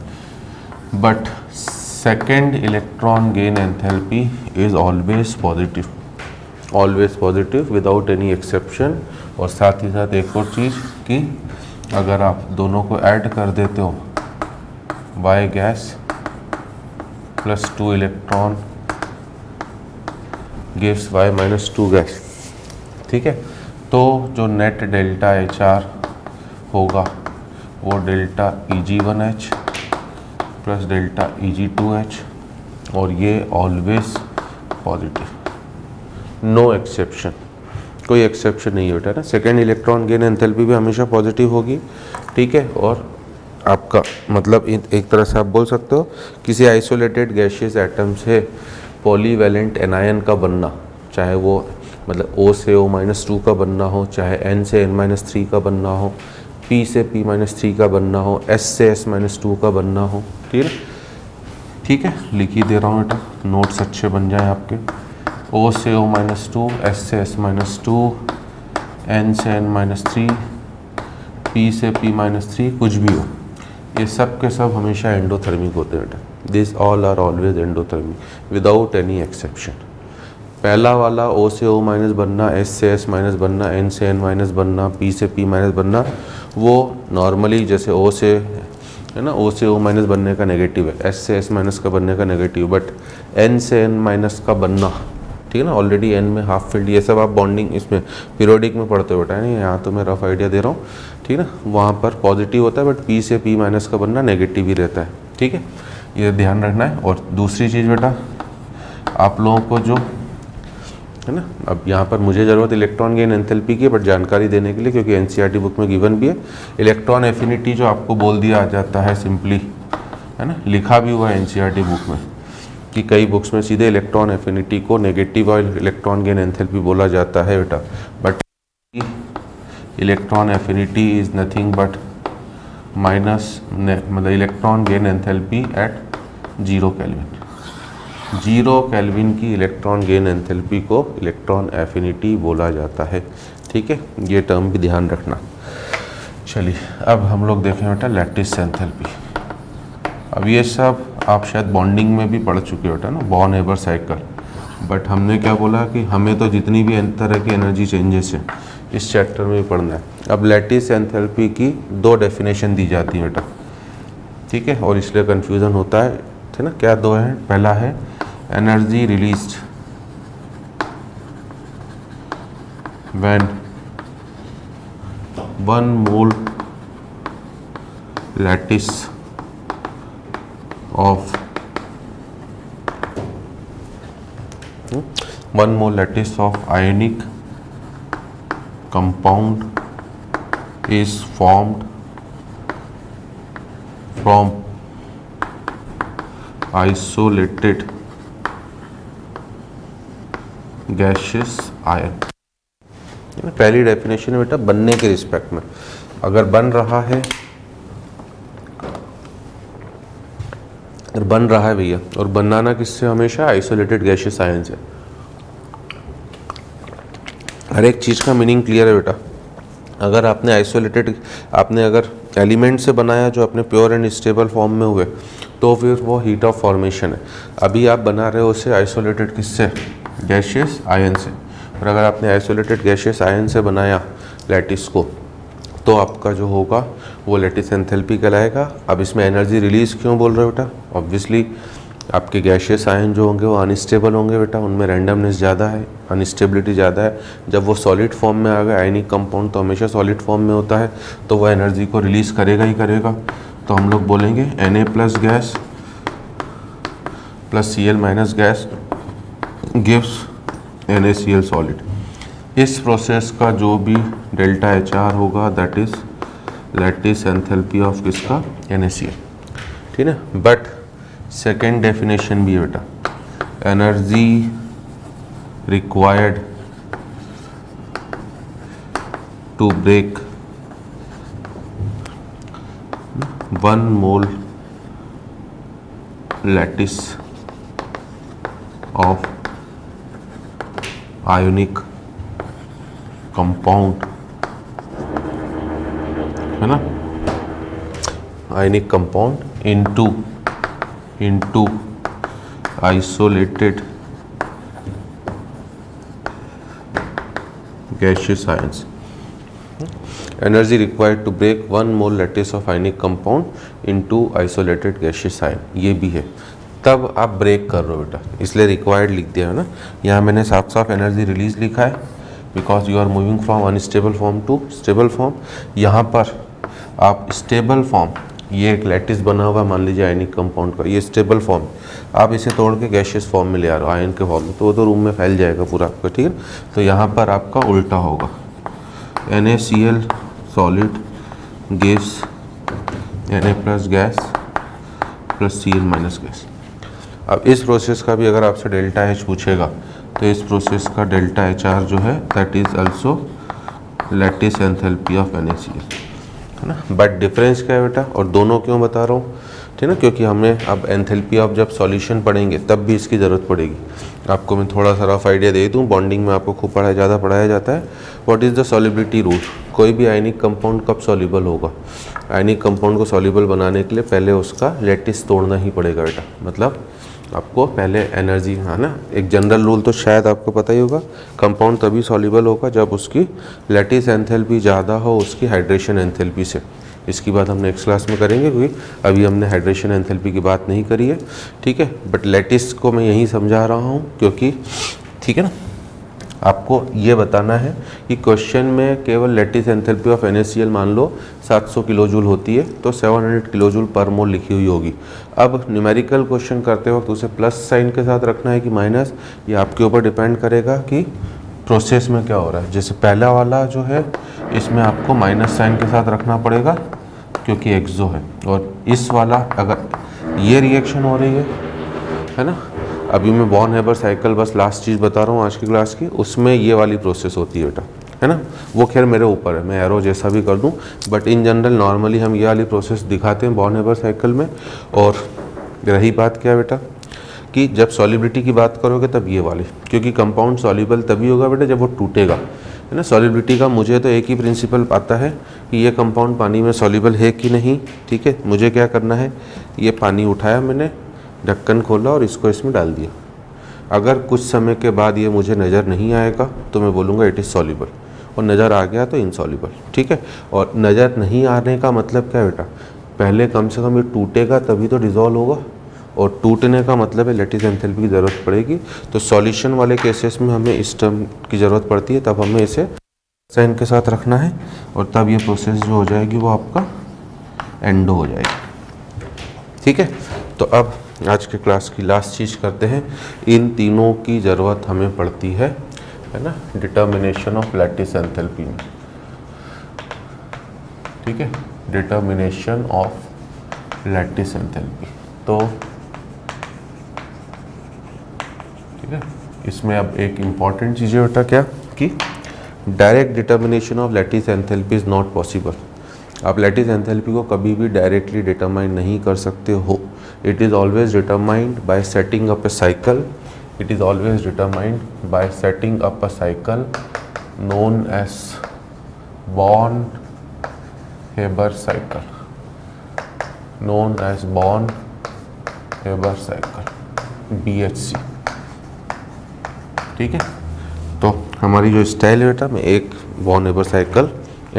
But second electron gain enthalpy is always positive without any exception. और साथ ही साथ एक और चीज़ कि अगर आप दोनों को ऐड कर देते हो, Y gas plus 2 electron gives Y minus 2 gas, ठीक है। तो जो नेट डेल्टा HR होगा वो delta Eg1H plus delta Eg2H, और ये ऑलवेज पॉजिटिव, नो एक्सेप्शन, कोई एक्सेप्शन नहीं होता है ना। सेकेंड इलेक्ट्रॉन गेन एंथैल्पी भी हमेशा पॉजिटिव होगी, ठीक है। और आपका मतलब एक तरह से आप बोल सकते हो किसी आइसोलेटेड गैशियस एटम से पॉलीवैलेंट एनायन का बनना, चाहे वो मतलब O से O-2 का बनना हो, चाहे N से N-3 का बनना हो, P से P-3 का बनना हो, S से S-2 का बनना हो, ठीक है। लिख ही दे रहा हूँ बेटा, नोट्स अच्छे बन जाए आपके। O से O-2, S से S-2, N से N-3, P से P-3, कुछ भी हो, ये सब के सब हमेशा एंडोथर्मिक होते हैं बेटा। This all are always endothermic without any exception. पहला वाला O से O माइनस बनना, S से S माइनस बनना, N से N माइनस बनना, P से P माइनस बनना, वो नॉर्मली जैसे O से, है ना, O से O माइनस बनने का नेगेटिव है, S से S माइनस का बनने का नेगेटिव, बट N से N माइनस का बनना, ठीक है ना, ऑलरेडी N में हाफ फील्ड, ये सब आप बॉन्डिंग इसमें पीरियोडिक में पढ़ते हो बेटा, है नहीं, यहाँ तो मैं रफ आइडिया दे रहा हूँ, ठीक है ना। वहाँ पर पॉजिटिव होता है बट P से P माइनस का बनना नेगेटिव ही रहता है, ठीक है, ये ध्यान रखना है। और दूसरी चीज़ बेटा, आप लोगों को जो है ना, अब यहाँ पर मुझे ज़रूरत इलेक्ट्रॉन गेन एंथैल्पी की, बट जानकारी देने के लिए, क्योंकि एनसीईआरटी बुक में गिवन भी है, इलेक्ट्रॉन एफिनिटी जो आपको बोल दिया जाता है सिंपली, है ना, लिखा भी हुआ है एनसीईआरटी बुक में कि कई बुक्स में सीधे इलेक्ट्रॉन एफिनिटी को नेगेटिव और इलेक्ट्रॉन गेन एंथैल्पी बोला जाता है बेटा, but electron affinity is nothing but minus, मतलब electron gain enthalpy at 0 kelvin. 0 kelvin की इलेक्ट्रॉन गेन एंथैल्पी को इलेक्ट्रॉन एफिनिटी बोला जाता है, ठीक है, ये टर्म भी ध्यान रखना। चलिए अब हम लोग देखें बेटा लैटिस एंथैल्पी। अब ये सब आप शायद बॉन्डिंग में भी पढ़ चुके हो बेटा ना, बॉर्न हेबर साइकिल, बट हमने क्या बोला कि हमें तो जितनी भी तरह की एनर्जी चेंजेस है इस चैप्टर में भी पढ़ना है। अब लैटिस एंथैल्पी की 2 डेफिनेशन दी जाती है बेटा, ठीक है, और इसलिए कन्फ्यूज़न होता है, ठीक ना। क्या 2 हैं? पहला है energy released when 1 mole lattice of 1 mole lattice of ionic compound is formed from isolated gaseous ion। पहली डेफिनेशन है बेटा बनने के रिस्पेक्ट में, अगर बन रहा है भैया, और बनाना किससे, हमेशा आइसोलेटेड गैशियस आयन से। हर एक चीज़ का मीनिंग क्लियर है बेटा। अगर आपने अगर एलिमेंट से बनाया जो अपने प्योर एंड स्टेबल फॉर्म में हुए, तो फिर वो हीट ऑफ फॉर्मेशन है। अभी आप बना रहे हो उसे आइसोलेटेड किससे, गैशियस आयन से। और अगर आपने आइसोलेटेड गैशियस आयन से बनाया लैटिस को, तो आपका जो होगा वो लैटिस एंथैल्पी कहलाएगा। अब इसमें एनर्जी रिलीज क्यों बोल रहे हो बेटा? ऑब्वियसली आपके गैशियस आयन जो होंगे वो अनस्टेबल होंगे बेटा, उनमें रैंडमनेस ज़्यादा है, अनस्टेबिलिटी ज़्यादा है। जब वो सॉलिड फॉर्म में आ गए, आयनिक कंपाउंड तो हमेशा सॉलिड फॉर्म में होता है, तो वो एनर्जी को रिलीज़ करेगा ही करेगा। तो हम लोग बोलेंगे Na+ gas plus Cl- gas gives NaCl solid. इस प्रोसेस का जो भी डेल्टा HR होगा that is lattice enthalpy of किसका? NaCl, ठीक है। बट सेकेंड डेफिनेशन भी है बेटा, energy required to break 1 mole lattice of ionic compound, है ना, ionic compound into isolated gaseous ions. Energy required to break 1 mole lattice of ionic compound into isolated gaseous ion, ये भी है। तब आप ब्रेक कर रहे हो बेटा, इसलिए रिक्वायर्ड लिख दिया है ना। यहाँ मैंने साफ साफ एनर्जी रिलीज लिखा है because you are moving from unstable form to stable form. यहाँ पर आप स्टेबल फॉर्म, ये एक लैटिस बना हुआ मान लीजिए आयनिक कंपाउंड का, ये स्टेबल फॉर्म, आप इसे तोड़ के गैशियस फॉर्म में ले आ रहे हो आयन के फॉर्म में, तो वो तो रूम में फैल जाएगा पूरा आपका, ठीक है। तो यहाँ पर आपका उल्टा होगा, NaCl solid gives Na+ gas plus Cl- gas. अब इस प्रोसेस का भी अगर आपसे डेल्टा H पूछेगा तो इस प्रोसेस का डेल्टा HR जो है that is also lattice enthalpy of NaCl, है ना। बट डिफरेंस क्या है बेटा, और दोनों क्यों बता रहा हूँ, ठीक है ना, क्योंकि हमें अब एंथैल्पी ऑफ जब सॉल्यूशन पढ़ेंगे तब भी इसकी ज़रूरत पड़ेगी। आपको मैं थोड़ा सा रफ आइडिया दे दूँ, बॉन्डिंग में आपको खूब ज़्यादा पढ़ाया जाता है। What is the solubility rule, कोई भी आयनिक कंपाउंड कब सॉल्युबल होगा? आयनिक कंपाउंड को सॉल्युबल बनाने के लिए पहले उसका लैटिस तोड़ना ही पड़ेगा बेटा, मतलब आपको पहले एनर्जी, है ना। एक जनरल रूल तो शायद आपको पता ही होगा, कंपाउंड तभी सॉल्युबल होगा जब उसकी लैटिस एंथैल्पी ज़्यादा हो उसकी हाइड्रेशन एंथैल्पी से। इसकी बात हम नेक्स्ट क्लास में करेंगे क्योंकि अभी हमने हाइड्रेशन एंथैल्पी की बात नहीं करी है, ठीक है। बट लैटिस को मैं यहीं समझा रहा हूँ क्योंकि, ठीक है ना, आपको ये बताना है कि क्वेश्चन में केवल लैटिस एंथैल्पी ऑफ NaCl मान लो 700 किलो जूल होती है तो 700 किलो जूल पर मोल लिखी हुई होगी। अब न्यूमेरिकल क्वेश्चन करते वक्त उसे प्लस साइन के साथ रखना है कि माइनस, ये आपके ऊपर डिपेंड करेगा कि प्रोसेस में क्या हो रहा है। जैसे पहला वाला जो है इसमें आपको माइनस साइन के साथ रखना पड़ेगा क्योंकि एक्सो है, और इस वाला अगर ये रिएक्शन हो रही है ना, अभी मैं बॉर्न हेबर साइकिल बस लास्ट चीज़ बता रहा हूँ आज की क्लास की, उसमें ये वाली प्रोसेस होती है बेटा, है ना। वो खैर मेरे ऊपर है, मैं एरो जैसा भी कर दूँ, बट इन जनरल नॉर्मली हम ये वाली प्रोसेस दिखाते हैं बॉर्न हेबर साइकिल में। और रही बात क्या है बेटा कि जब सॉल्युबिलिटी की बात करोगे तब ये वाली, क्योंकि कंपाउंड सॉल्युबल तभी होगा बेटा जब वो टूटेगा, है ना। सॉल्युबिलिटी का मुझे तो एक ही प्रिंसिपल आता है कि ये कंपाउंड पानी में सॉल्युबल है कि नहीं, ठीक है। मुझे क्या करना है, ये पानी उठाया मैंने, ढक्कन खोला और इसको इसमें डाल दिया। अगर कुछ समय के बाद ये मुझे नज़र नहीं आएगा तो मैं बोलूँगा इट इज़ सॉल्युबल, और नज़र आ गया तो इनसॉल्युबल, ठीक है। और नज़र नहीं आने का मतलब क्या बेटा, पहले कम से कम ये टूटेगा तभी तो डिज़ोल्व होगा, और टूटने का मतलब है लैटिस एंथैल्पी की ज़रूरत पड़ेगी। तो सॉल्यूशन वाले केसेस में हमें इस टर्म की ज़रूरत पड़ती है, तब हमें इसे साइन के साथ रखना है, और तब ये प्रोसेस जो हो जाएगी वो आपका एंडो हो जाएगी, ठीक है। तो अब आज के क्लास की लास्ट चीज़ करते हैं, इन तीनों की ज़रूरत हमें पड़ती है ना, डिटर्मिनेशन ऑफ लैटिस एंथैल्पी में, ठीक है, डिटर्मिनेशन ऑफ लैटिस एंथैल्पी। तो ठीक है, इसमें अब एक इम्पॉर्टेंट चीज़ है बेटा, क्या कि direct determination of lattice enthalpy is not possible. आप लैटिस एंथैल्पी को कभी भी डायरेक्टली डिटरमाइन नहीं कर सकते हो। It is always determined by setting up a cycle, it is always determined by setting up a cycle known as Born Haber cycle, known as Born Haber cycle BHC, ठीक है। तो हमारी जो स्टाइल है बेटा, मैं एक बॉर्न हेबर साइकिल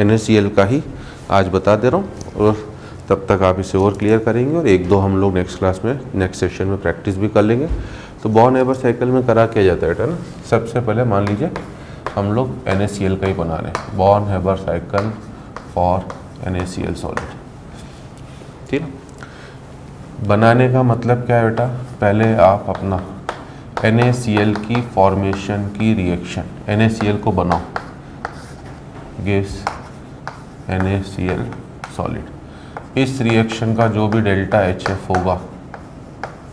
NaCl का ही आज बता दे रहा हूँ, और तब तक आप इसे और क्लियर करेंगे और एक दो हम लोग नेक्स्ट क्लास में नेक्स्ट सेशन में प्रैक्टिस भी कर लेंगे। तो बॉर्न हेबर साइकिल में करा क्या जाता है बेटा ना, सबसे पहले मान लीजिए हम लोग NaCl का ही बना रहे हैं, Born Haber cycle for NaCl solid. ठीक, बनाने का मतलब क्या है बेटा, पहले आप अपना NaCl की फॉर्मेशन की रिएक्शन, NaCl को बनाओ, गिव्स NaCl सॉलिड। इस रिएक्शन का जो भी डेल्टा HF होगा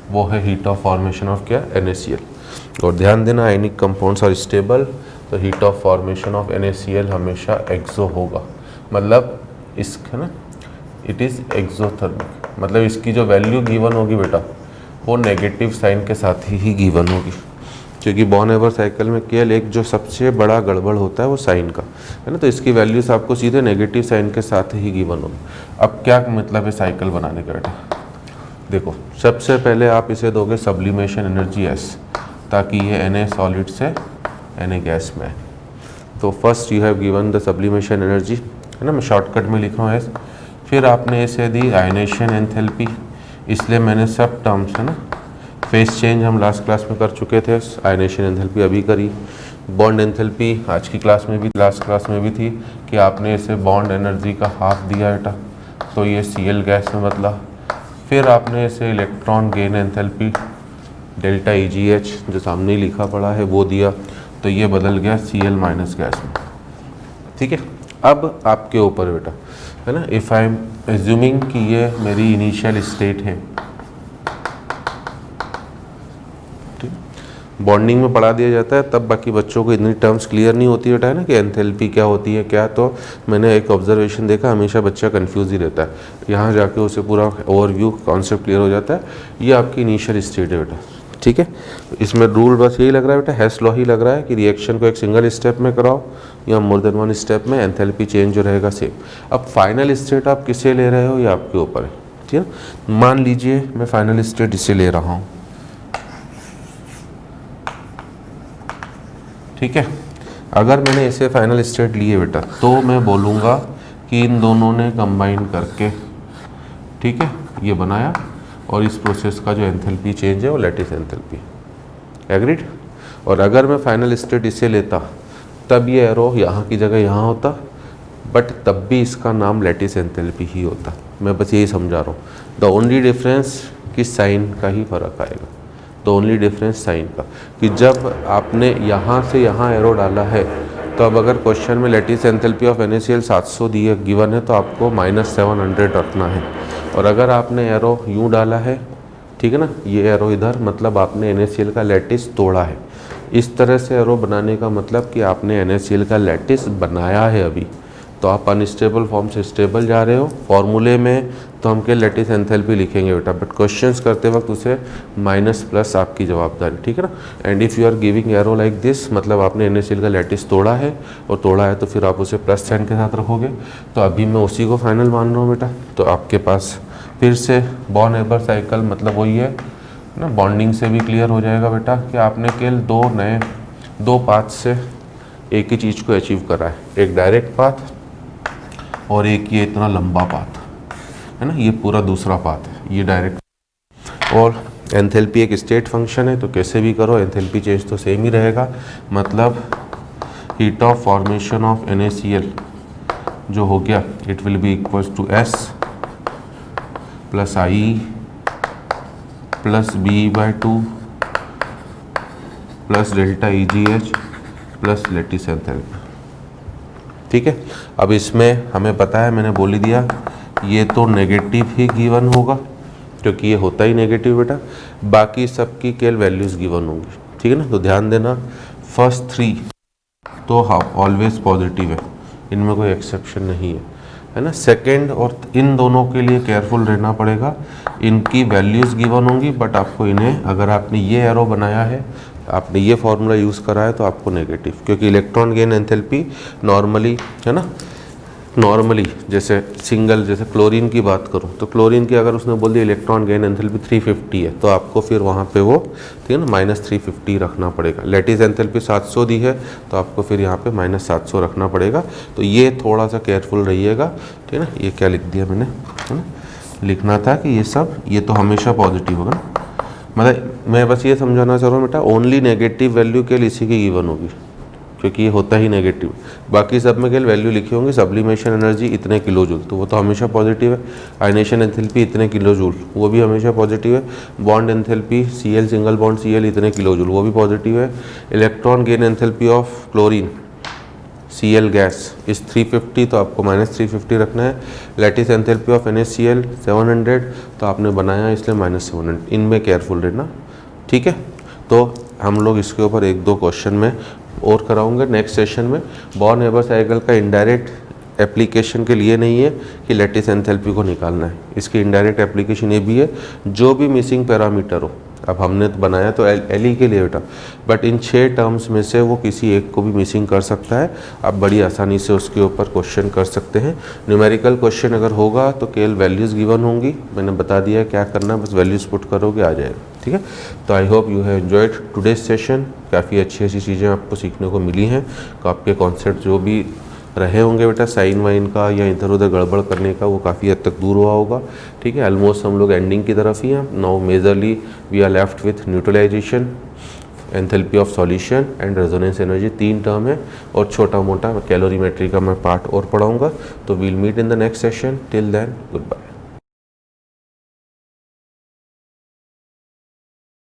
वो है हीट ऑफ फॉर्मेशन ऑफ क्या, NaCl। और ध्यान देना आयनिक कंपाउंड्स आर स्टेबल, तो heat of formation of NaCl हमेशा एक्सो होगा, मतलब इसका ना इट इज़ एक्सोथर्मिक, मतलब इसकी जो वैल्यू गिवन होगी बेटा वो नेगेटिव साइन के साथ ही गिवन होगी, क्योंकि बॉर्न हेबर साइकिल में केवल एक जो सबसे बड़ा गड़बड़ होता है वो साइन का है ना, तो इसकी वैल्यूज आपको सीधे नेगेटिव साइन के साथ ही गिवन होगी। अब क्या मतलब है साइकिल बनाने का बेटा, देखो सबसे पहले आप इसे दोगे सब्लिमेशन एनर्जी S, ताकि ये Na सॉलिड से Na गैस में है। तो first you have given the sublimation energy है ना, मैं शॉर्टकट में लिख रहा हूँ S। फिर आपने इसे दी आयनेशन एंथैल्पी, इसलिए मैंने सब टर्म्स है ना, फेस चेंज हम लास्ट क्लास में कर चुके थे, आयनेशन एंथैल्पी अभी करी, बॉन्ड एंथैल्पी आज की क्लास में भी लास्ट क्लास में भी थी कि आपने इसे बॉन्ड एनर्जी का हाफ दिया बेटा, तो ये Cl गैस में बदला। फिर आपने इसे electron gain enthalpy delta EgH जो सामने ही लिखा पड़ा है वो दिया, तो ये बदल गया Cl माइनस गैस में। ठीक है, अब आपके ऊपर बेटा है ना, इफ़ आई एम एज्यूमिंग कि ये मेरी इनिशियल स्टेट है, बॉन्डिंग में पढ़ा दिया जाता है तब बाकी बच्चों को इतनी टर्म्स क्लियर नहीं होती बेटा है ना, कि एंथैल्पी क्या होती है क्या, तो मैंने एक ऑब्जर्वेशन देखा हमेशा बच्चा कंफ्यूज ही रहता है, यहाँ जाके उसे पूरा ओवरव्यू कॉन्सेप्ट क्लियर हो जाता है। ये आपकी इनिशियल स्टेट है बेटा, ठीक है, इसमें रूल बस यही लग रहा है बेटा, हेस लॉ ही लग रहा है कि रिएक्शन को एक सिंगल स्टेप में कराओ या मोर देन वन स्टेप में, एंथैल्पी चेंज जो रहेगा सेम। अब फाइनल स्टेट आप किसे ले रहे हो ये आपके ऊपर है, ठीक है। मान लीजिए मैं फाइनल स्टेट इसे ले रहा हूँ, ठीक है, अगर मैंने इसे फाइनल स्टेट लिए बेटा तो मैं बोलूँगा कि इन दोनों ने कंबाइन करके, ठीक है, ये बनाया, और इस प्रोसेस का जो एंथैल्पी चेंज है वो लैटिस एंथैल्पी, एग्रीड। और अगर मैं फाइनल स्टेट इसे लेता तब ये एरो यहाँ की जगह यहाँ होता, बट तब भी इसका नाम लैटिस एंथैल्पी ही होता। मैं बस यही समझा रहा हूँ, द ओनली डिफरेंस कि साइन का ही फर्क आएगा, द ओनली डिफरेंस साइन का, कि जब आपने यहाँ से यहाँ एरो डाला है तो अब अगर क्वेश्चन में लैटिस एंथैल्पी ऑफ NaCl 700 दिए गिवन है तो आपको -700 रखना है, और अगर आपने एरो यूँ डाला है, ठीक है ना, ये एरो इधर, मतलब आपने NaCl का लैटिस तोड़ा है। इस तरह से एरो बनाने का मतलब कि आपने NaCl का लैटिस बनाया है अभी, तो आप अनस्टेबल फॉर्म से स्टेबल जा रहे हो। फॉर्मूले में तो हम के लैटिस एंथैल्पी लिखेंगे बेटा, बट क्वेश्चंस करते वक्त उसे माइनस प्लस आपकी जवाबदारी, ठीक है ना। And if you are giving arrow like this, मतलब आपने NaCl का लैटिस तोड़ा है, और तोड़ा है तो फिर आप उसे प्लस साइन के साथ रखोगे। तो अभी मैं उसी को फाइनल मान रहा हूँ बेटा, तो आपके पास फिर से बॉर्न हेबर साइकिल मतलब वही है ना, बॉन्डिंग से भी क्लियर हो जाएगा बेटा कि आपने केवल दो पाथ से एक ही चीज़ को अचीव करा है, एक डायरेक्ट पाथ और एक ये इतना लंबा पाथ है ना, ये पूरा दूसरा पाथ है, ये डायरेक्ट। और एंथैल्पी एक स्टेट फंक्शन है, तो कैसे भी करो एंथैल्पी चेंज तो सेम ही रहेगा, मतलब heat of formation of NaCl जो हो गया it will be equals to S plus I plus B/2 plus delta EgH plus lattice enthalpy, ठीक है। अब इसमें हमें पता है, मैंने बोल ही दिया, ये तो नेगेटिव ही गिवन होगा क्योंकि ये होता ही नेगेटिव बेटा, बाकी सबकी केवल वैल्यूज़ गिवन होंगी, ठीक है ना। तो ध्यान देना फर्स्ट 3 तो हाँ ऑलवेज पॉजिटिव है, इनमें कोई एक्सेप्शन नहीं है ना। सेकंड और इन दोनों के लिए केयरफुल रहना पड़ेगा, इनकी वैल्यूज़ गिवन होंगी, बट आपको इन्हें, अगर आपने ये एरो बनाया है, आपने ये फार्मूला यूज़ करा है, तो आपको नेगेटिव, क्योंकि इलेक्ट्रॉन गेन एंथैल्पी नॉर्मली है ना नॉर्मली जैसे सिंगल, जैसे क्लोरीन की बात करूं तो क्लोरीन की अगर उसने बोल दिया इलेक्ट्रॉन गेन एंथैल्पी 350 है, तो आपको फिर वहाँ पे वो, ठीक है ना, -350 रखना पड़ेगा। लैटिस एंथैल्पी 700 दी है तो आपको फिर यहाँ पे -700 रखना पड़ेगा। तो ये थोड़ा सा केयरफुल रहिएगा, ठीक है ना। ये क्या लिख दिया मैंने, है ना, लिखना था कि ये सब, ये तो हमेशा पॉजिटिव होगा ना, मतलब मैं बस ये समझाना चाह रहा हूँ बेटा, ओनली नेगेटिव वैल्यू केवल इसी की गिवन होगी, क्योंकि ये होता ही नेगेटिव। बाकी सब में केवल वैल्यू लिखी होंगी, सब्लिमेशन एनर्जी इतने किलो जूल, तो वो तो हमेशा पॉजिटिव है। आयनेशन एंथैल्पी इतने किलो जूल, वो भी हमेशा पॉजिटिव है। Bond enthalpy Cl single bond Cl इतने किलो जूल, वो भी पॉजिटिव है। Electron gain enthalpy of chlorine Cl gas इस 350, तो आपको -350 रखना है। लैटिस एंथैल्पी ऑफ NaCl 700, तो आपने बनाया इसलिए -700, इनमें केयरफुल रहना, ठीक है। तो हम लोग इसके ऊपर 1-2 क्वेश्चन में और कराऊंगे नेक्स्ट सेशन में। बॉर्न हेबर साइकिल का इनडायरेक्ट एप्लीकेशन के लिए नहीं है कि लैटिस एंथैल्पी को निकालना है, इसकी इनडायरेक्ट एप्लीकेशन ये भी है, जो भी मिसिंग पैरामीटर हो, अब हमने तो बनाया तो एल के लिए बेटा, बट इन 6 टर्म्स में से वो किसी एक को भी मिसिंग कर सकता है। आप बड़ी आसानी से उसके ऊपर क्वेश्चन कर सकते हैं। न्यूमेरिकल क्वेश्चन अगर होगा तो केवल वैल्यूज़ गिवन होंगी, मैंने बता दिया क्या करना है, बस वैल्यूज़ पुट करोगे आ जाएगा, ठीक है। तो I hope you have enjoyed today's session, काफ़ी अच्छी अच्छी चीज़ें आपको सीखने को मिली हैं। तो आपके कॉन्सेप्ट जो भी रहे होंगे बेटा साइन वाइन का या इधर उधर गड़बड़ करने का, वो काफ़ी हद तक दूर हुआ होगा, ठीक है। ऑलमोस्ट हम लोग एंडिंग की तरफ ही हैं now. Majorly we are left with neutralization, enthalpy of solution and resonance energy, 3 term है, और छोटा मोटा कैलोरीमेट्री का मैं पार्ट और पढ़ाऊंगा। तो we'll meet in the next session, till then good bye.